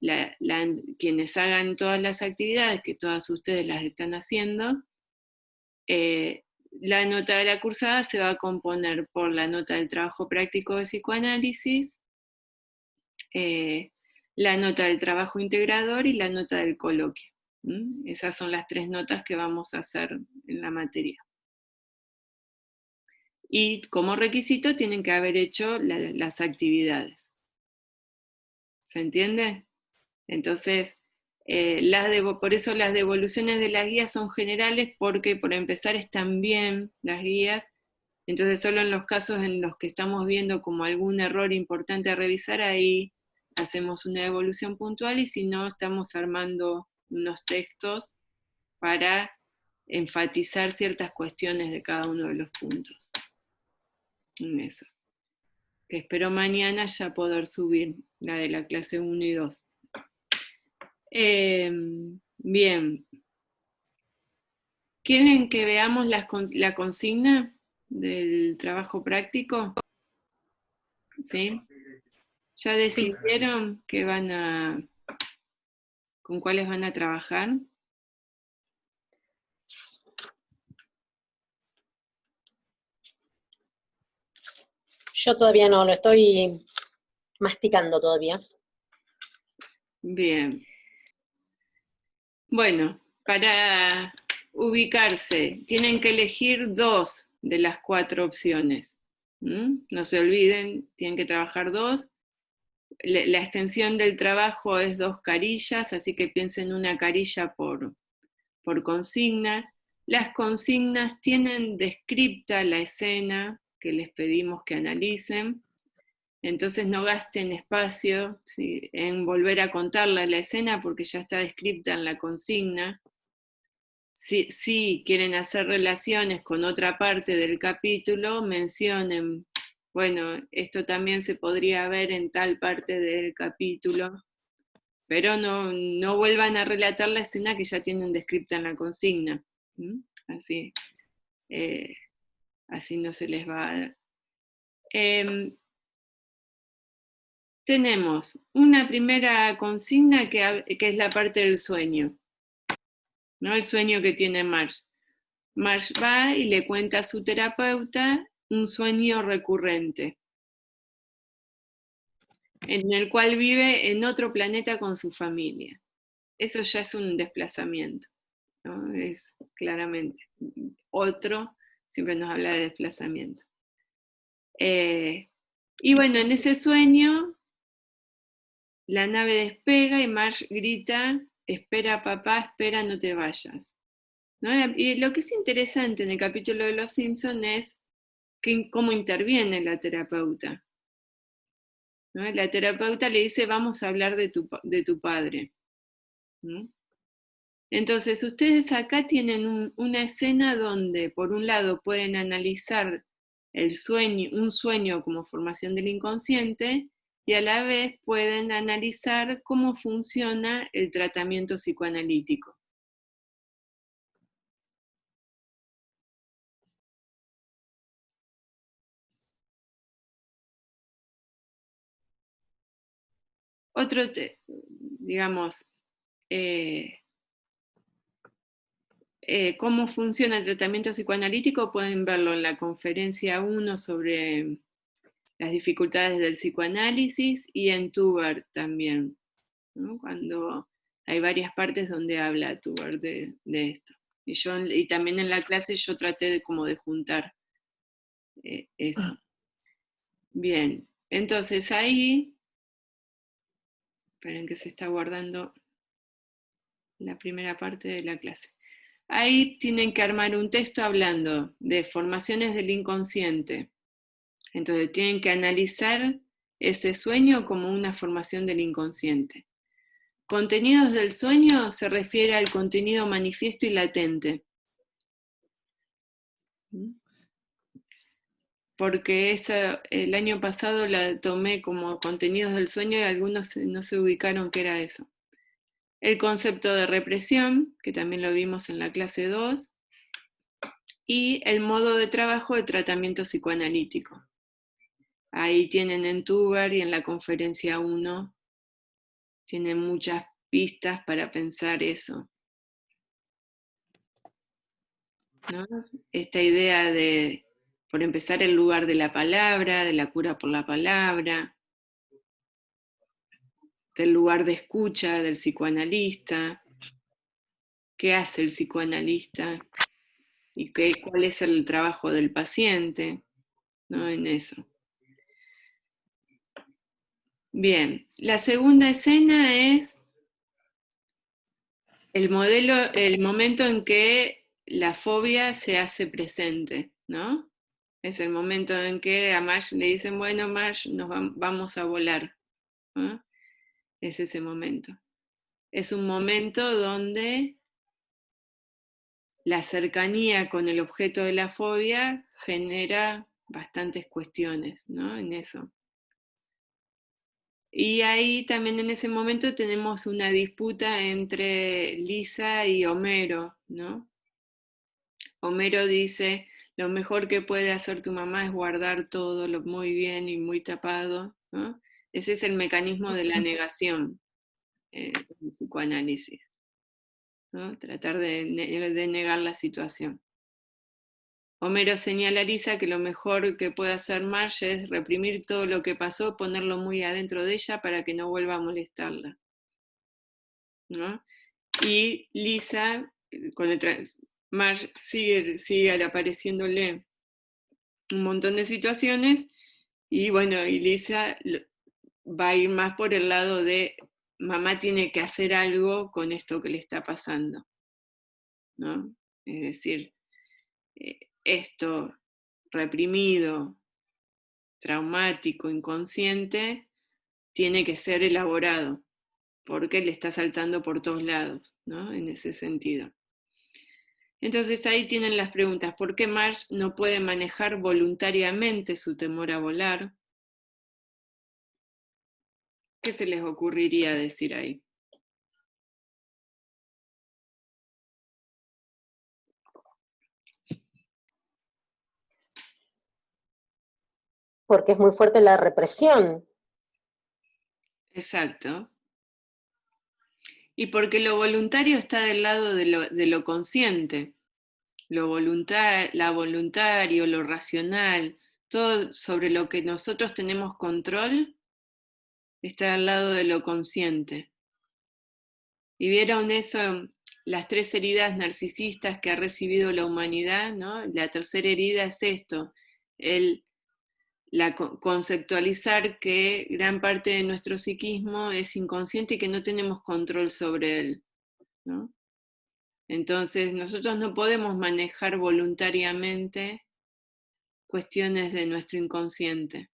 quienes hagan todas las actividades, que todas ustedes las están haciendo, la nota de la cursada se va a componer por la nota del trabajo práctico de psicoanálisis, la nota del trabajo integrador y la nota del coloquio. Esas son las 3 notas que vamos a hacer en la materia. Y como requisito tienen que haber hecho las actividades. ¿Se entiende? Entonces, por eso las devoluciones de las guías son generales, porque por empezar están bien las guías, entonces solo en los casos en los que estamos viendo como algún error importante a revisar, ahí hacemos una devolución puntual, y si no, estamos armando unos textos para enfatizar ciertas cuestiones de cada uno de los puntos. En eso. Que espero mañana ya poder subir la de la clase 1 y 2. Bien. ¿Quieren que veamos la consigna del trabajo práctico? ¿Sí? ¿Ya decidieron con cuáles van a trabajar? Yo todavía no, lo estoy masticando todavía. Bien. Bueno, para ubicarse, tienen que elegir 2 de las 4 opciones. No se olviden, tienen que trabajar 2. La extensión del trabajo es 2 carillas, así que piensen una carilla por consigna. Las consignas tienen descripta la escena que les pedimos que analicen, entonces no gasten espacio, ¿sí?, en volver a contarla la escena, porque ya está descripta en la consigna. Si quieren hacer relaciones con otra parte del capítulo, mencionen, bueno, esto también se podría ver en tal parte del capítulo, pero no vuelvan a relatar la escena que ya tienen descripta en la consigna. Así no se les va a dar. Tenemos una primera consigna que es la parte del sueño, ¿no? El sueño que tiene Marge. Marge va y le cuenta a su terapeuta un sueño recurrente, en el cual vive en otro planeta con su familia. Eso ya es un desplazamiento, ¿no? Es claramente otro, siempre nos habla de desplazamiento. Y bueno, en ese sueño la nave despega y Marge grita: espera papá, espera, no te vayas. ¿No? Y lo que es interesante en el capítulo de Los Simpson es cómo interviene la terapeuta. ¿No? La terapeuta le dice: vamos a hablar de tu padre. ¿No? Entonces ustedes acá tienen una escena donde por un lado pueden analizar un sueño como formación del inconsciente, y a la vez pueden analizar cómo funciona el tratamiento psicoanalítico. Cómo funciona el tratamiento psicoanalítico pueden verlo en la conferencia 1 sobre las dificultades del psicoanálisis, y en Tuber también, ¿no? Cuando hay varias partes donde habla Tuber de esto. Y también en la clase yo traté de juntar eso. Bien, entonces ahí, esperen que se está guardando la primera parte de la clase. Ahí tienen que armar un texto hablando de formaciones del inconsciente. Entonces tienen que analizar ese sueño como una formación del inconsciente. Contenidos del sueño se refiere al contenido manifiesto y latente. Porque el año pasado la tomé como contenidos del sueño y algunos no se ubicaron qué era eso. El concepto de represión, que también lo vimos en la clase 2, y el modo de trabajo de tratamiento psicoanalítico. Ahí tienen en Tuber y en la conferencia 1, tienen muchas pistas para pensar eso, ¿no? Esta idea de, por empezar, el lugar de la palabra, de la cura por la palabra, del lugar de escucha del psicoanalista, qué hace el psicoanalista y cuál es el trabajo del paciente, ¿no? En eso. Bien, la segunda escena es el momento en que la fobia se hace presente, ¿no? Es el momento en que a Marge le dicen, bueno, Marge, vamos a volar, ¿no? Es ese momento. Es un momento donde la cercanía con el objeto de la fobia genera bastantes cuestiones, ¿no? En eso. Y ahí también en ese momento tenemos una disputa entre Lisa y Homero, ¿no? Homero dice, lo mejor que puede hacer tu mamá es guardar todo muy bien y muy tapado, ¿no? Ese es el mecanismo de la negación en el psicoanálisis, ¿no? Tratar de negar la situación. Homero señala a Lisa que lo mejor que puede hacer Marge es reprimir todo lo que pasó, ponerlo muy adentro de ella para que no vuelva a molestarla, ¿no? Y Lisa, Marge sigue apareciéndole un montón de situaciones, y bueno, y Lisa va a ir más por el lado de mamá tiene que hacer algo con esto que le está pasando, ¿no? Es decir, esto reprimido, traumático, inconsciente, tiene que ser elaborado, porque le está saltando por todos lados, ¿no? En ese sentido. Entonces ahí tienen las preguntas, ¿por qué Marge no puede manejar voluntariamente su temor a volar? ¿Qué se les ocurriría decir ahí? Porque es muy fuerte la represión. Exacto. Y porque lo voluntario está del lado de lo consciente. La voluntario, lo racional, todo sobre lo que nosotros tenemos control, está al lado de lo consciente. Y vieron eso, las 3 heridas narcisistas que ha recibido la humanidad, ¿no? La tercera herida es esto, conceptualizar que gran parte de nuestro psiquismo es inconsciente y que no tenemos control sobre él, ¿no? Entonces nosotros no podemos manejar voluntariamente cuestiones de nuestro inconsciente.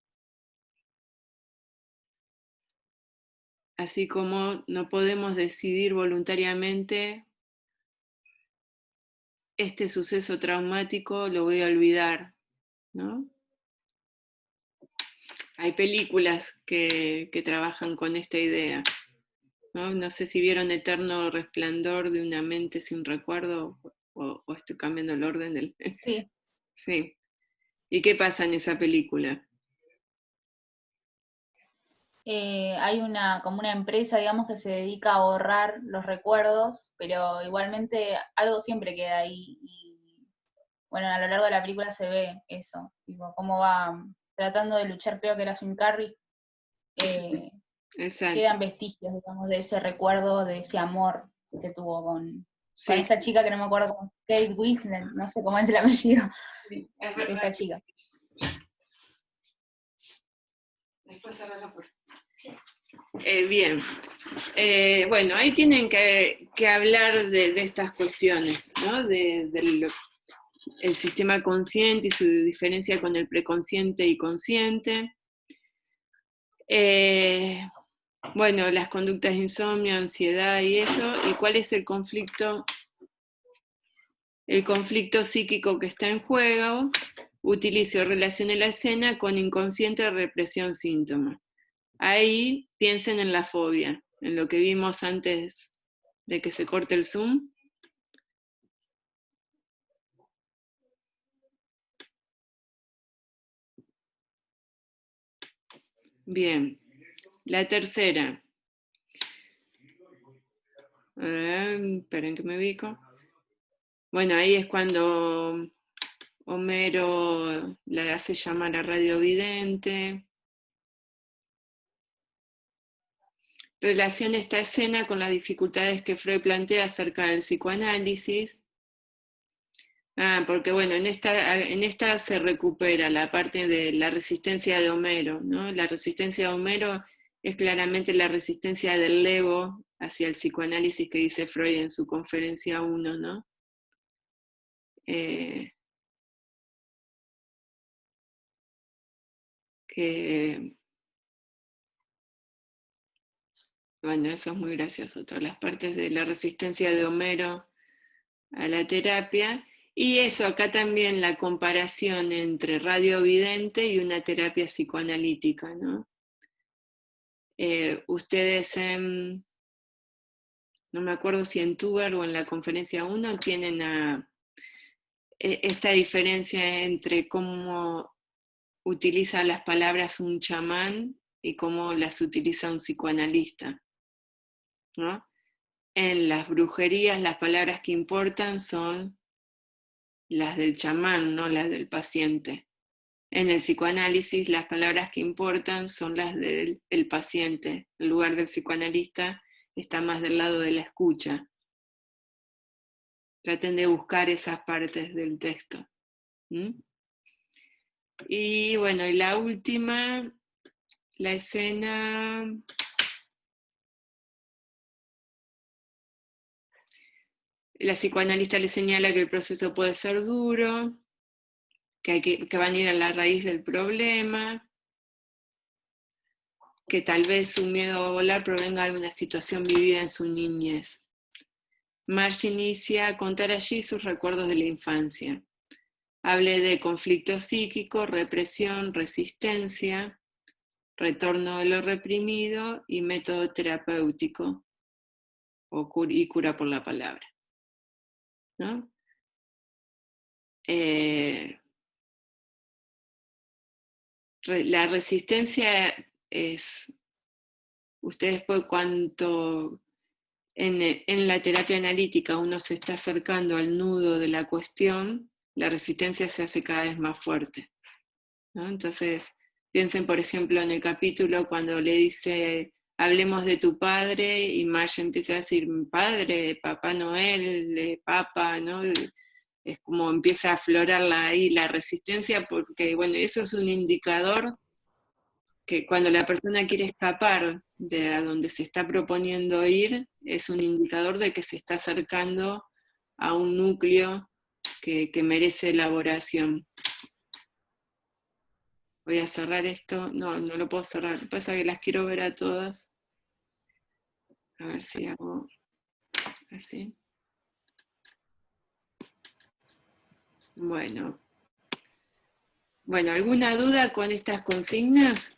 Así como no podemos decidir voluntariamente, este suceso traumático lo voy a olvidar, ¿no? Hay películas que trabajan con esta idea, ¿no? No sé si vieron Eterno Resplandor de una mente sin recuerdo, o estoy cambiando el orden del... Sí. Sí. ¿Y qué pasa en esa película? Hay como una empresa, digamos, que se dedica a borrar los recuerdos, pero igualmente algo siempre queda ahí. Y bueno, a lo largo de la película se ve eso, tipo, cómo va tratando de luchar, creo que era Jim Carrey. Quedan vestigios, digamos, de ese recuerdo, de ese amor que tuvo con esta chica que no me acuerdo cómo, Kate Winslet, no sé cómo es el apellido, de esta chica. Después cerrar la puerta. Bien, bueno, ahí tienen que hablar de estas cuestiones, ¿no? Del sistema consciente y su diferencia con el preconsciente y consciente. Bueno, las conductas de insomnio, ansiedad y eso, y cuál es el conflicto psíquico que está en juego. Utilice o relacione la escena con inconsciente represión síntoma. Ahí piensen en la fobia, en lo que vimos antes de que se corte el Zoom. Bien, la tercera. Esperen que me ubico. Bueno, ahí es cuando Homero le hace llamar a radiovidente. Relaciona esta escena con las dificultades que Freud plantea acerca del psicoanálisis. Porque bueno, en esta se recupera la parte de la resistencia de Homero, ¿no? La resistencia de Homero es claramente la resistencia del ego hacia el psicoanálisis que dice Freud en su conferencia 1, ¿no? Bueno, eso es muy gracioso, todas las partes de la resistencia de Homero a la terapia. Y eso, acá también la comparación entre radiovidente y una terapia psicoanalítica, ¿no? Ustedes no me acuerdo si en Tuber o en la conferencia 1 tienen esta diferencia entre cómo utiliza las palabras un chamán y cómo las utiliza un psicoanalista, ¿no? En las brujerías las palabras que importan son las del chamán, no las del paciente. En el psicoanálisis las palabras que importan son las del paciente. El lugar del psicoanalista está más del lado de la escucha. Traten de buscar esas partes del texto. Y bueno, y la última, la escena... La psicoanalista le señala que el proceso puede ser duro, que van a ir a la raíz del problema, que tal vez su miedo a volar provenga de una situación vivida en su niñez. Marge inicia a contar allí sus recuerdos de la infancia. Hable de conflicto psíquico, represión, resistencia, retorno de lo reprimido y método terapéutico y cura por la palabra, ¿no? La resistencia es, ustedes por cuanto en la terapia analítica uno se está acercando al nudo de la cuestión, la resistencia se hace cada vez más fuerte, ¿no? Entonces, piensen por ejemplo en el capítulo cuando le dice, hablemos de tu padre, y Marge empieza a decir, padre, Papá Noel, Papa, ¿no? Es como empieza a aflorar ahí la resistencia, porque bueno, eso es un indicador que cuando la persona quiere escapar de a donde se está proponiendo ir, es un indicador de que se está acercando a un núcleo que merece elaboración. Voy a cerrar esto. No lo puedo cerrar. Lo que pasa es que las quiero ver a todas. A ver si hago así. Bueno, ¿alguna duda con estas consignas?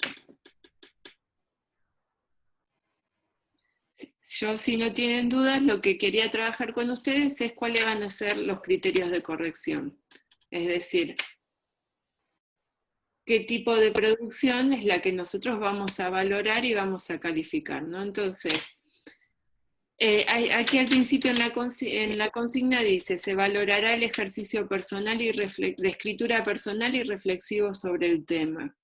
Yo, si no tienen dudas, lo que quería trabajar con ustedes es cuáles van a ser los criterios de corrección. Es decir, qué tipo de producción es la que nosotros vamos a valorar y vamos a calificar, ¿no? Entonces, aquí al principio en la consigna dice, se valorará el ejercicio personal y de escritura personal y reflexivo sobre el tema.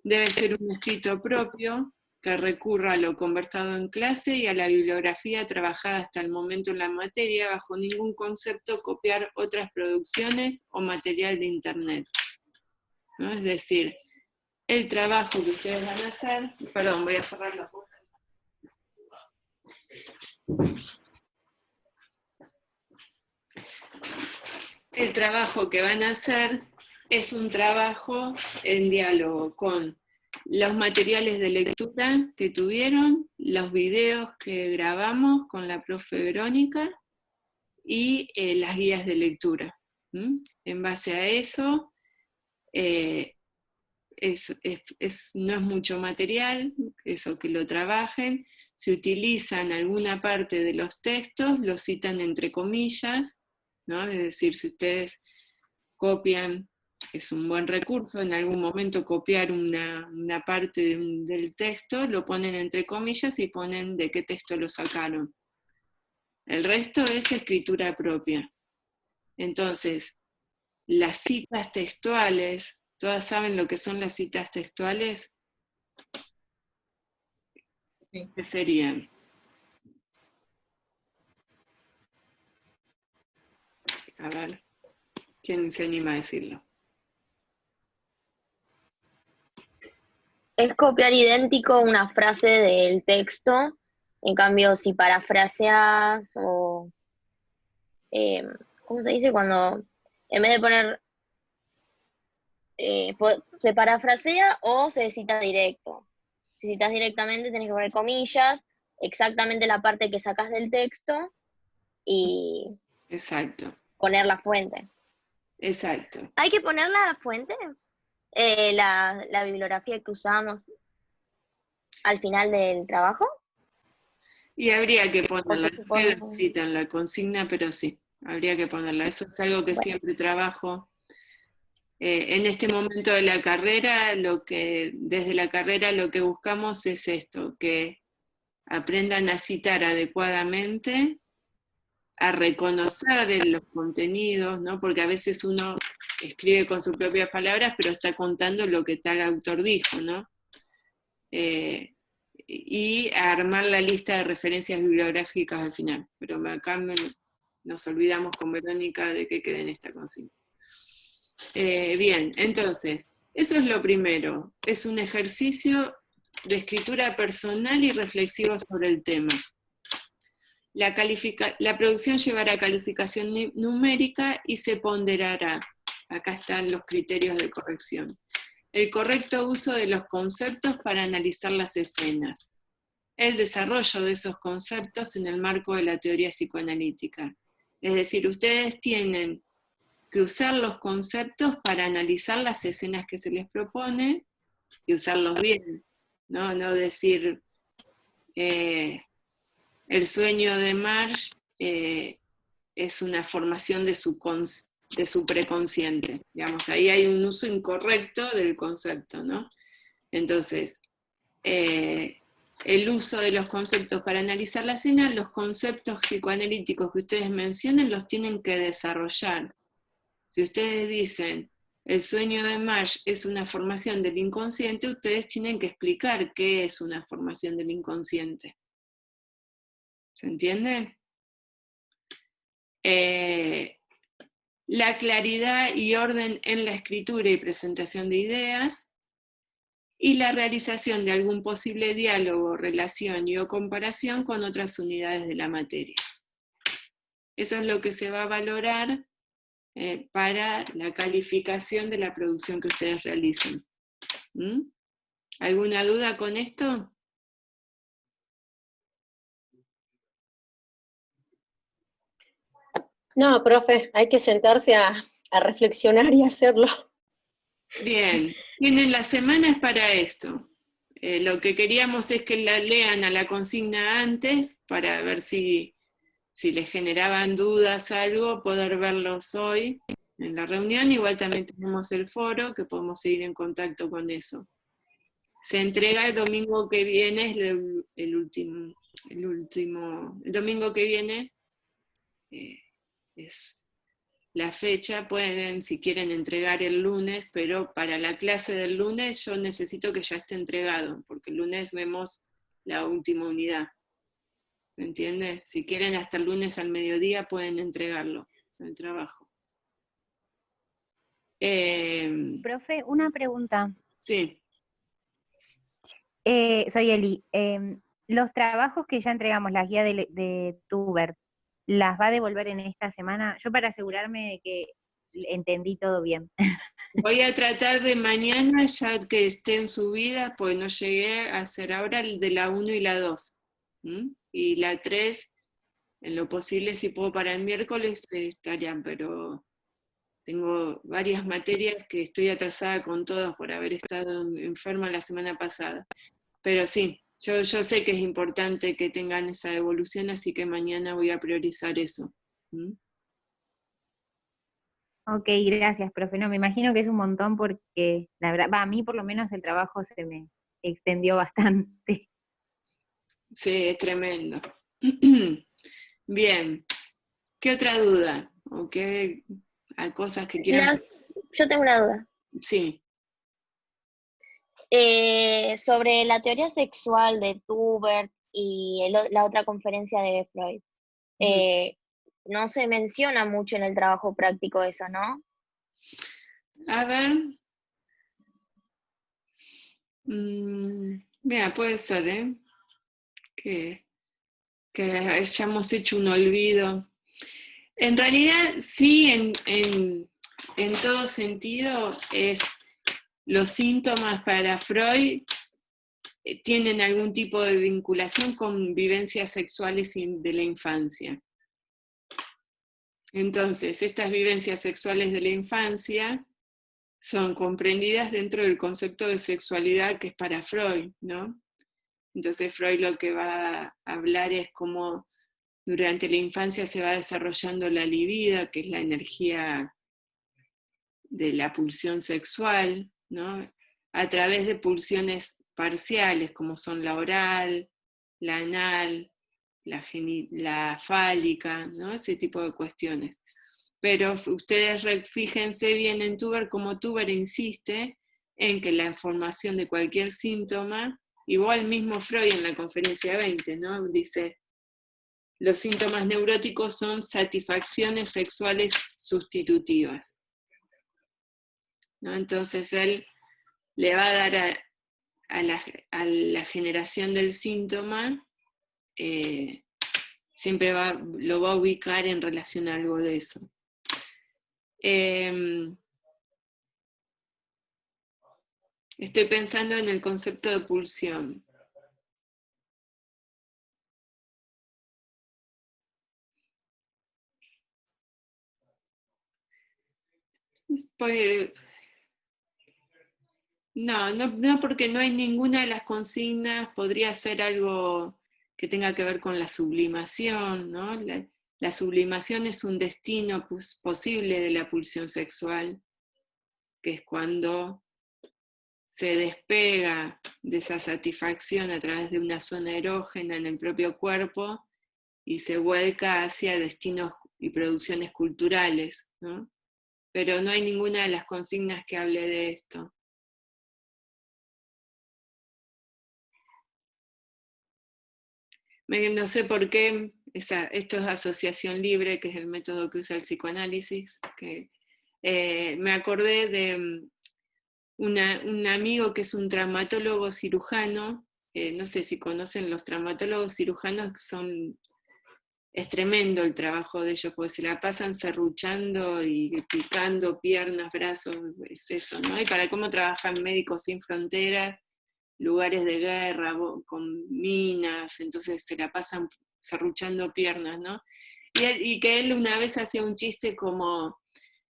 Debe ser un escrito propio, que recurra a lo conversado en clase y a la bibliografía trabajada hasta el momento en la materia, bajo ningún concepto copiar otras producciones o material de internet, ¿no? Es decir, el trabajo que ustedes van a hacer, perdón, voy a cerrar la puerta. El trabajo que van a hacer es un trabajo en diálogo con los materiales de lectura que tuvieron, los videos que grabamos con la profe Verónica y las guías de lectura. En base a eso, no es mucho material, eso que lo trabajen. Si utilizan alguna parte de los textos, lo citan entre comillas, ¿no? Es decir, si ustedes copian, es un buen recurso, en algún momento copiar una parte del texto, lo ponen entre comillas y ponen de qué texto lo sacaron. El resto es escritura propia. Entonces, las citas textuales, ¿todas saben lo que son las citas textuales? ¿Qué serían? A ver, ¿quién se anima a decirlo? Es copiar idéntico una frase del texto, en cambio si parafraseas o, ¿cómo se dice? Cuando en vez de poner, se parafrasea o se cita directo. Si citas directamente tenés que poner comillas, exactamente la parte que sacas del texto y exacto. Poner la fuente. Exacto. ¿Hay que poner la fuente? La bibliografía que usamos al final del trabajo. Y habría que ponerla, no queda escrita en la consigna, pero sí, habría que ponerla. Eso es algo que siempre trabajo. En este momento de la carrera, desde la carrera lo que buscamos es esto, que aprendan a citar adecuadamente, a reconocer los contenidos, ¿no? Porque a veces uno escribe con sus propias palabras, pero está contando lo que tal autor dijo, ¿no? Y a armar la lista de referencias bibliográficas al final. Pero acá nos olvidamos con Verónica de que quede en esta consigna. Bien, entonces, eso es lo primero. Es un ejercicio de escritura personal y reflexivo sobre el tema. La producción llevará calificación numérica y se ponderará. Acá están los criterios de corrección. El correcto uso de los conceptos para analizar las escenas. El desarrollo de esos conceptos en el marco de la teoría psicoanalítica. Es decir, ustedes tienen que usar los conceptos para analizar las escenas que se les propone y usarlos bien. No decir... el sueño de Marge es una formación de su preconsciente. Digamos, ahí hay un uso incorrecto del concepto, ¿no? Entonces, el uso de los conceptos para analizar la escena, los conceptos psicoanalíticos que ustedes mencionen los tienen que desarrollar. Si ustedes dicen, el sueño de Marge es una formación del inconsciente, ustedes tienen que explicar qué es una formación del inconsciente. ¿Se entiende? La claridad y orden en la escritura y presentación de ideas, y la realización de algún posible diálogo, relación o comparación con otras unidades de la materia. Eso es lo que se va a valorar para la calificación de la producción que ustedes realicen. ¿Alguna duda con esto? No, profe, hay que sentarse a reflexionar y hacerlo. Bien, tienen las semanas para esto. Lo que queríamos es que la lean a la consigna antes para ver si les generaban dudas, algo, poder verlos hoy en la reunión. Igual también tenemos el foro, que podemos seguir en contacto con eso. Se entrega el domingo que viene, es el domingo que viene es la fecha. Pueden, si quieren, entregar el lunes, pero para la clase del lunes yo necesito que ya esté entregado, porque el lunes vemos la última unidad. ¿Se entiende? Si quieren, hasta el lunes al mediodía pueden entregarlo, el trabajo. Profe, una pregunta. Sí. Soy Eli. Los trabajos que ya entregamos, las guías de Tubert, ¿las va a devolver en esta semana? Yo para asegurarme de que entendí todo bien. Voy a tratar de mañana, ya que esté en su vida, pues no llegué a hacer ahora el de la 1 y la 2. Y la 3, en lo posible, si puedo para el miércoles, estarían, pero tengo varias materias que estoy atrasada con todas por haber estado enferma la semana pasada. Pero sí, yo sé que es importante que tengan esa devolución, así que mañana voy a priorizar eso. Ok, gracias, profe. No, me imagino que es un montón porque, la verdad, a mí por lo menos el trabajo se me extendió bastante. Sí, es tremendo. Bien, ¿qué otra duda? ¿O qué hay cosas que quieran? Yo tengo una duda. Sí. Sobre la teoría sexual de Tubert y la otra conferencia de Freud. No se menciona mucho en el trabajo práctico eso, ¿no? A ver. Mira, puede ser, ¿eh? Que hayamos hecho un olvido. En realidad, sí, en todo sentido, los síntomas para Freud tienen algún tipo de vinculación con vivencias sexuales de la infancia. Entonces, estas vivencias sexuales de la infancia son comprendidas dentro del concepto de sexualidad que es para Freud, ¿no? Entonces Freud lo que va a hablar es cómo durante la infancia se va desarrollando la libido, que es la energía de la pulsión sexual, ¿no? A través de pulsiones parciales, como son la oral, la anal, la fálica, ¿no? Ese tipo de cuestiones. Pero ustedes fíjense bien en Tubert, como Tubert insiste en que la información de cualquier síntoma, igual mismo Freud en la conferencia 20, ¿no? Dice, los síntomas neuróticos son satisfacciones sexuales sustitutivas, ¿no? Entonces él le va a dar a la generación del síntoma, siempre lo va a ubicar en relación a algo de eso. Estoy pensando en el concepto de pulsión. Pues, no, porque no hay ninguna de las consignas, podría ser algo que tenga que ver con la sublimación, ¿no? La sublimación es un destino posible de la pulsión sexual, que es cuando se despega de esa satisfacción a través de una zona erógena en el propio cuerpo y se vuelca hacia destinos y producciones culturales, ¿no? Pero no hay ninguna de las consignas que hable de esto. No sé por qué, esto es asociación libre, que es el método que usa el psicoanálisis, que me acordé de un amigo que es un traumatólogo cirujano, no sé si conocen los traumatólogos cirujanos, es tremendo el trabajo de ellos, porque se la pasan serruchando y picando piernas, brazos, es eso, ¿no? Y para cómo trabajan Médicos Sin Fronteras, lugares de guerra, con minas, entonces se la pasan serruchando piernas, ¿no? Y que él una vez hacía un chiste como,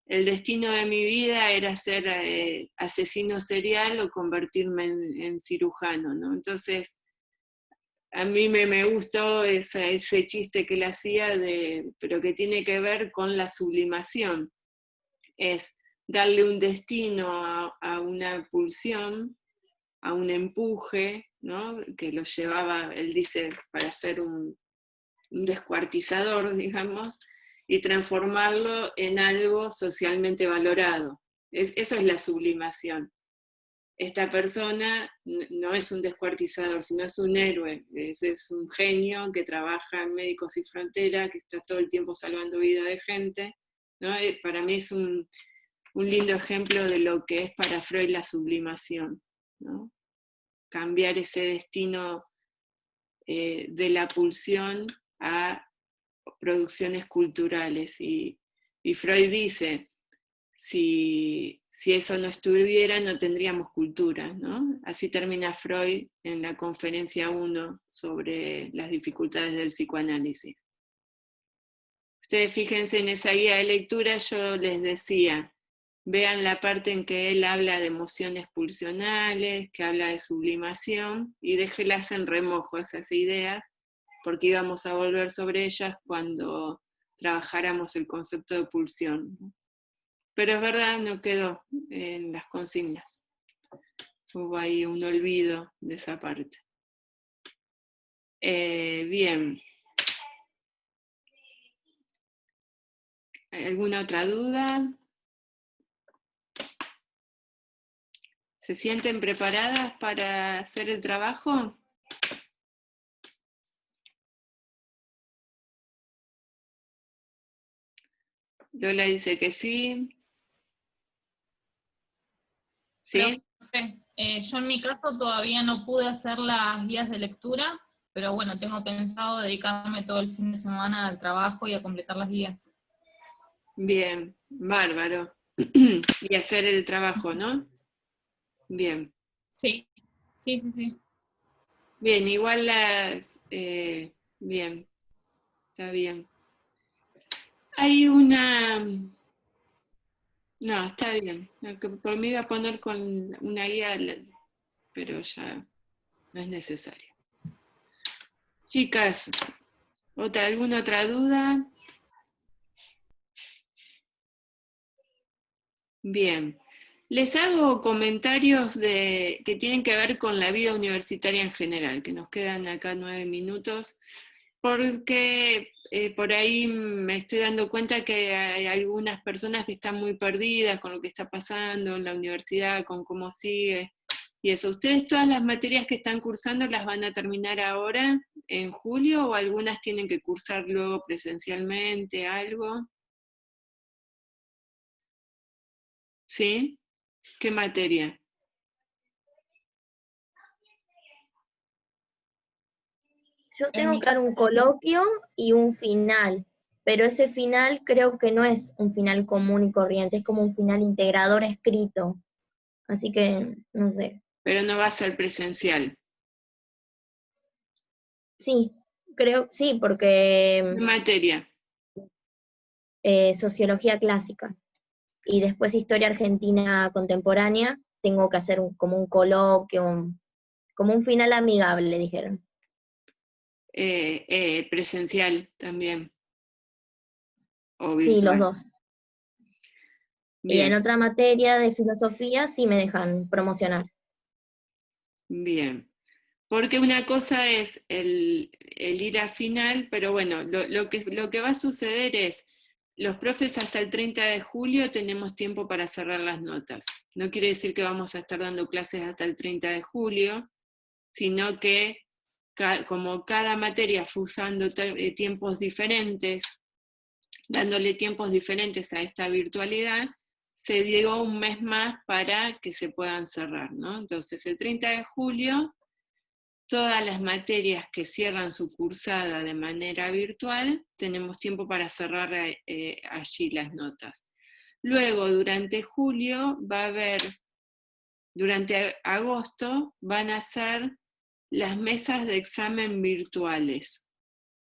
el destino de mi vida era ser asesino serial o convertirme en cirujano, ¿no? Entonces, a mí me gustó ese chiste que él hacía, pero que tiene que ver con la sublimación. Es darle un destino a una pulsión, a un empuje, ¿no? Que lo llevaba, él dice, para ser un descuartizador, digamos, y transformarlo en algo socialmente valorado. Eso es la sublimación. Esta persona no es un descuartizador, sino es un héroe, es un genio que trabaja en Médicos Sin Fronteras, que está todo el tiempo salvando vida de gente, ¿no? Para mí es un lindo ejemplo de lo que es para Freud la sublimación, ¿no? Cambiar ese destino de la pulsión a producciones culturales. Y Freud dice, si eso no estuviera, no tendríamos cultura, ¿no? Así termina Freud en la conferencia 1 sobre las dificultades del psicoanálisis. Ustedes fíjense en esa guía de lectura, yo les decía, vean la parte en que él habla de emociones pulsionales, que habla de sublimación, y déjelas en remojo esas ideas, porque íbamos a volver sobre ellas cuando trabajáramos el concepto de pulsión. Pero es verdad, no quedó en las consignas. Hubo ahí un olvido de esa parte. Bien. ¿Alguna otra duda? ¿Se sienten preparadas para hacer el trabajo? Lola dice que sí. ¿Sí? Yo en mi caso todavía no pude hacer las guías de lectura, pero bueno, tengo pensado dedicarme todo el fin de semana al trabajo y a completar las guías. Bien, bárbaro. Y hacer el trabajo, ¿no? Bien. Sí. Bien, igual bien, está bien. Hay una... No, está bien. Por mí iba a poner con una guía, pero ya no es necesario. Chicas, ¿alguna otra duda? Bien. Les hago comentarios que tienen que ver con la vida universitaria en general, que nos quedan acá 9 minutos, porque por ahí me estoy dando cuenta que hay algunas personas que están muy perdidas con lo que está pasando en la universidad, con cómo sigue, y eso. ¿Ustedes todas las materias que están cursando las van a terminar ahora, en julio, o algunas tienen que cursar luego presencialmente, algo? ¿Sí? ¿Qué materia? Yo tengo que dar un coloquio y un final, pero ese final creo que no es un final común y corriente, es como un final integrador escrito. Así que, no sé. Pero no va a ser presencial. Sí, creo, sí, porque... ¿Qué materia? Sociología clásica. Y después Historia Argentina Contemporánea, tengo que hacer como un coloquio, como un final amigable, dijeron. Presencial también. O sí, los dos. Bien. Y en otra materia de filosofía sí me dejan promocionar. Bien. Porque una cosa es el ir a final, pero bueno, lo que va a suceder es, los profes hasta el 30 de julio tenemos tiempo para cerrar las notas. No quiere decir que vamos a estar dando clases hasta el 30 de julio, sino que como cada materia fue usando tiempos diferentes, dándole tiempos diferentes a esta virtualidad, se dio un mes más para que se puedan cerrar, ¿no? Entonces, el 30 de julio, todas las materias que cierran su cursada de manera virtual, tenemos tiempo para cerrar allí las notas. Luego, durante julio, durante agosto, van a ser las mesas de examen virtuales.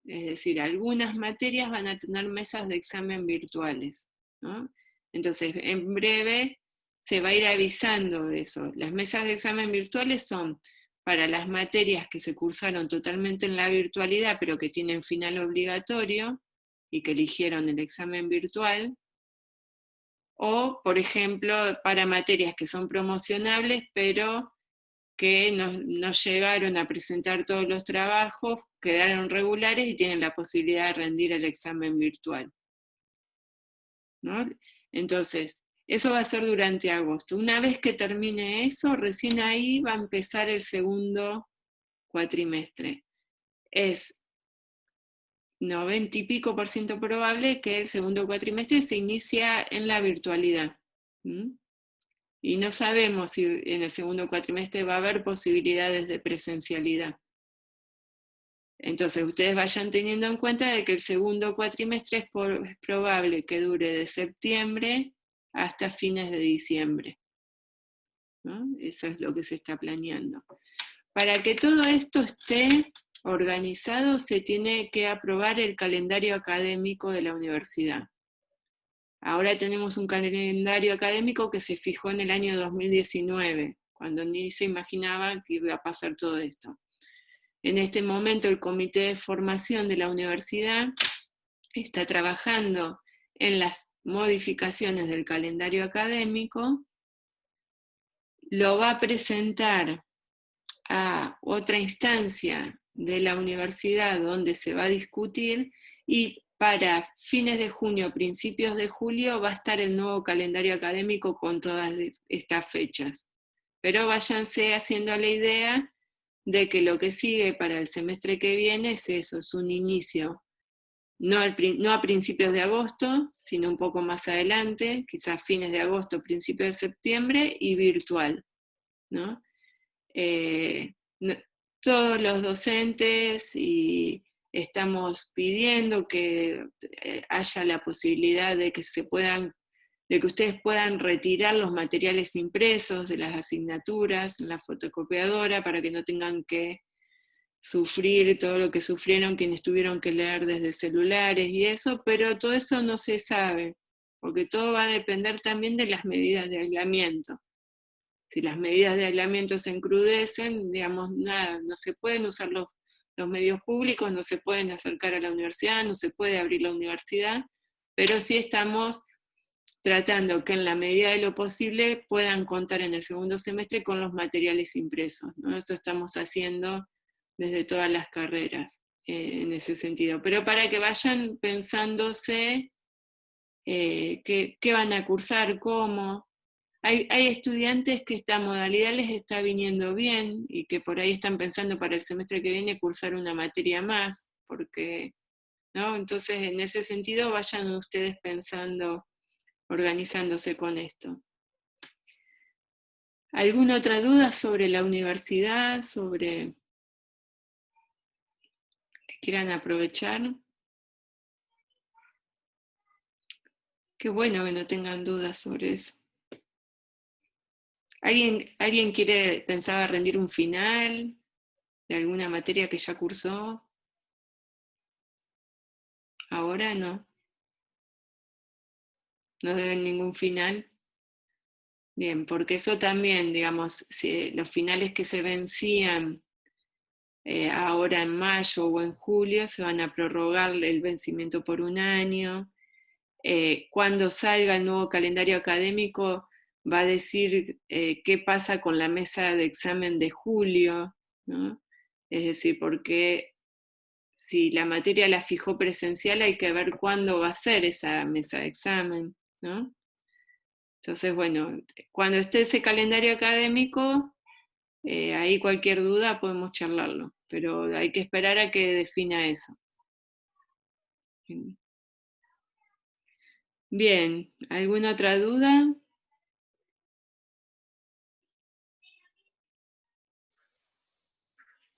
Es decir, algunas materias van a tener mesas de examen virtuales, ¿no? Entonces, en breve se va a ir avisando de eso. Las mesas de examen virtuales son para las materias que se cursaron totalmente en la virtualidad, pero que tienen final obligatorio y que eligieron el examen virtual, o, por ejemplo, para materias que son promocionables, pero que no llegaron a presentar todos los trabajos, quedaron regulares y tienen la posibilidad de rendir el examen virtual, ¿no? Entonces, eso va a ser durante agosto. Una vez que termine eso, recién ahí va a empezar el segundo cuatrimestre. Es 90 y pico % probable que el segundo cuatrimestre se inicia en la virtualidad. Y no sabemos si en el segundo cuatrimestre va a haber posibilidades de presencialidad. Entonces, ustedes vayan teniendo en cuenta de que el segundo cuatrimestre es probable que dure de septiembre hasta fines de diciembre, ¿no? Eso es lo que se está planeando. Para que todo esto esté organizado, se tiene que aprobar el calendario académico de la universidad. Ahora tenemos un calendario académico que se fijó en el año 2019, cuando ni se imaginaba que iba a pasar todo esto. En este momento el comité de formación de la universidad está trabajando en las modificaciones del calendario académico, lo va a presentar a otra instancia de la universidad donde se va a discutir, y para fines de junio, principios de julio, va a estar el nuevo calendario académico con todas estas fechas. Pero váyanse haciendo la idea de que lo que sigue para el semestre que viene es eso, es un inicio, no a principios de agosto, sino un poco más adelante, quizás fines de agosto, principios de septiembre, y virtual, ¿no? Todos los docentes y estamos pidiendo que haya la posibilidad de que ustedes puedan retirar los materiales impresos de las asignaturas en la fotocopiadora para que no tengan que sufrir todo lo que sufrieron quienes tuvieron que leer desde celulares y eso, pero todo eso no se sabe, porque todo va a depender también de las medidas de aislamiento. Si las medidas de aislamiento se encrudecen, digamos, nada, no se pueden usar los medios públicos, no se pueden acercar a la universidad, no se puede abrir la universidad, pero sí estamos tratando que en la medida de lo posible puedan contar en el segundo semestre con los materiales impresos, ¿no? Eso estamos haciendo desde todas las carreras, en ese sentido. Pero para que vayan pensándose qué van a cursar, cómo. Hay estudiantes que esta modalidad les está viniendo bien y que por ahí están pensando para el semestre que viene cursar una materia más, porque, ¿no? Entonces, en ese sentido, vayan ustedes pensando, organizándose con esto. ¿Alguna otra duda sobre la universidad, sobre que quieran aprovechar? Qué bueno que no tengan dudas sobre eso. ¿Alguien pensaba rendir un final de alguna materia que ya cursó? Ahora no. No deben ningún final. Bien, porque eso también, digamos, si los finales que se vencían ahora en mayo o en julio, se van a prorrogar el vencimiento por un año. Cuando salga el nuevo calendario académico, va a decir qué pasa con la mesa de examen de julio, ¿no? Es decir, porque si la materia la fijó presencial, hay que ver cuándo va a ser esa mesa de examen, ¿no? Entonces, bueno, cuando esté ese calendario académico, ahí cualquier duda podemos charlarlo, pero hay que esperar a que defina eso. Bien, ¿alguna otra duda?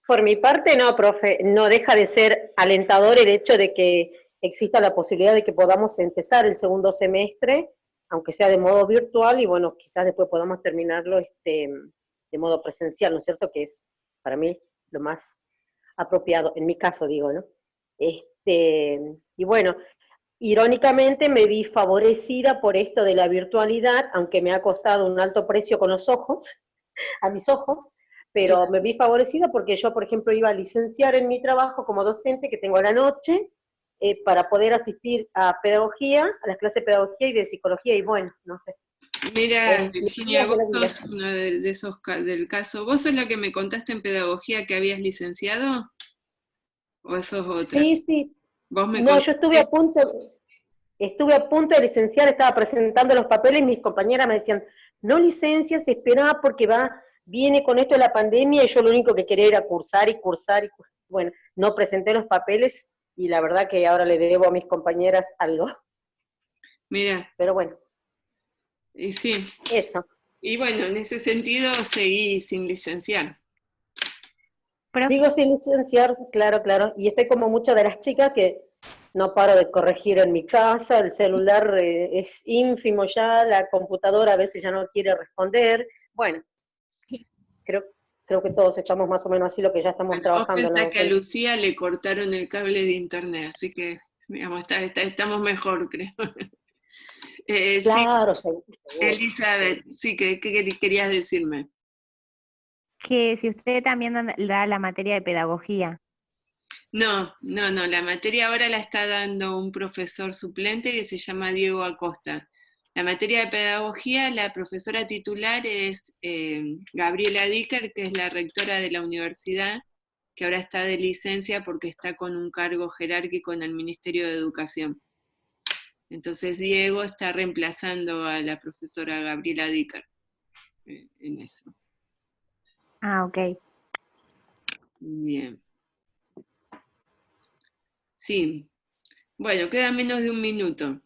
Por mi parte, no, profe, no deja de ser alentador el hecho de que exista la posibilidad de que podamos empezar el segundo semestre, aunque sea de modo virtual, y bueno, quizás después podamos terminarlo de modo presencial, ¿no es cierto? Que es para mí lo más apropiado, en mi caso digo, ¿no? Y bueno, irónicamente me vi favorecida por esto de la virtualidad, aunque me ha costado un alto precio con los ojos, a mis ojos, pero me vi favorecida porque yo, por ejemplo, iba a licenciar en mi trabajo como docente que tengo a la noche, para poder asistir a pedagogía, a las clases de pedagogía y de psicología, y bueno, no sé. Mira, Virginia, vos sos uno de esos del caso. ¿Vos sos la que me contaste en pedagogía que habías licenciado? ¿O sos otra? Sí, sí. ¿Vos me no, yo estuve a punto de licenciar, estaba presentando los papeles y mis compañeras me decían, no licencias, espera porque viene con esto de la pandemia, y yo lo único que quería era cursar y cursar. Bueno, no presenté los papeles y la verdad que ahora le debo a mis compañeras algo. Mira. Pero bueno. Y sí. Eso. Y bueno, en ese sentido seguí sin licenciar. Sigo sin licenciar, claro, y estoy como muchas de las chicas que no paro de corregir en mi casa, el celular es ínfimo ya, la computadora a veces ya no quiere responder. Bueno, creo que todos estamos más o menos así, lo que ya estamos trabajando en la Vos pensás que a docencia. Lucía le cortaron el cable de internet, así que, digamos, estamos mejor, creo. Claro, Sí, seguro. Elizabeth, sí, ¿qué querías decirme? Que si usted también da la materia de pedagogía. No, la materia ahora la está dando un profesor suplente que se llama Diego Acosta. La materia de pedagogía, la profesora titular es Gabriela Dicker, que es la rectora de la universidad, que ahora está de licencia porque está con un cargo jerárquico en el Ministerio de Educación. Entonces Diego está reemplazando a la profesora Gabriela Dicker en eso. Ah, ok. Bien. Sí. Bueno, queda menos de un minuto.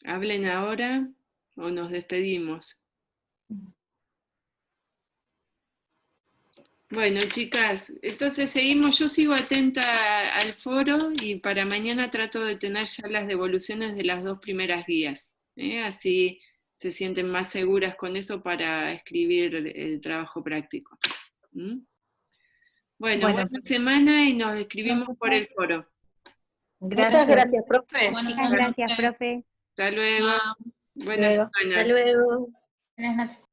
Hablen ahora o nos despedimos. Bueno, chicas, entonces seguimos, yo sigo atenta al foro y para mañana trato de tener ya las devoluciones de las 2 primeras guías, así se sienten más seguras con eso para escribir el trabajo práctico. ¿Mm? Bueno, buena semana y nos escribimos por el foro. Gracias. Muchas gracias, profe. Muchas gracias, profe. Hasta luego. Buenas Luego. semanas. Hasta luego. Buenas noches.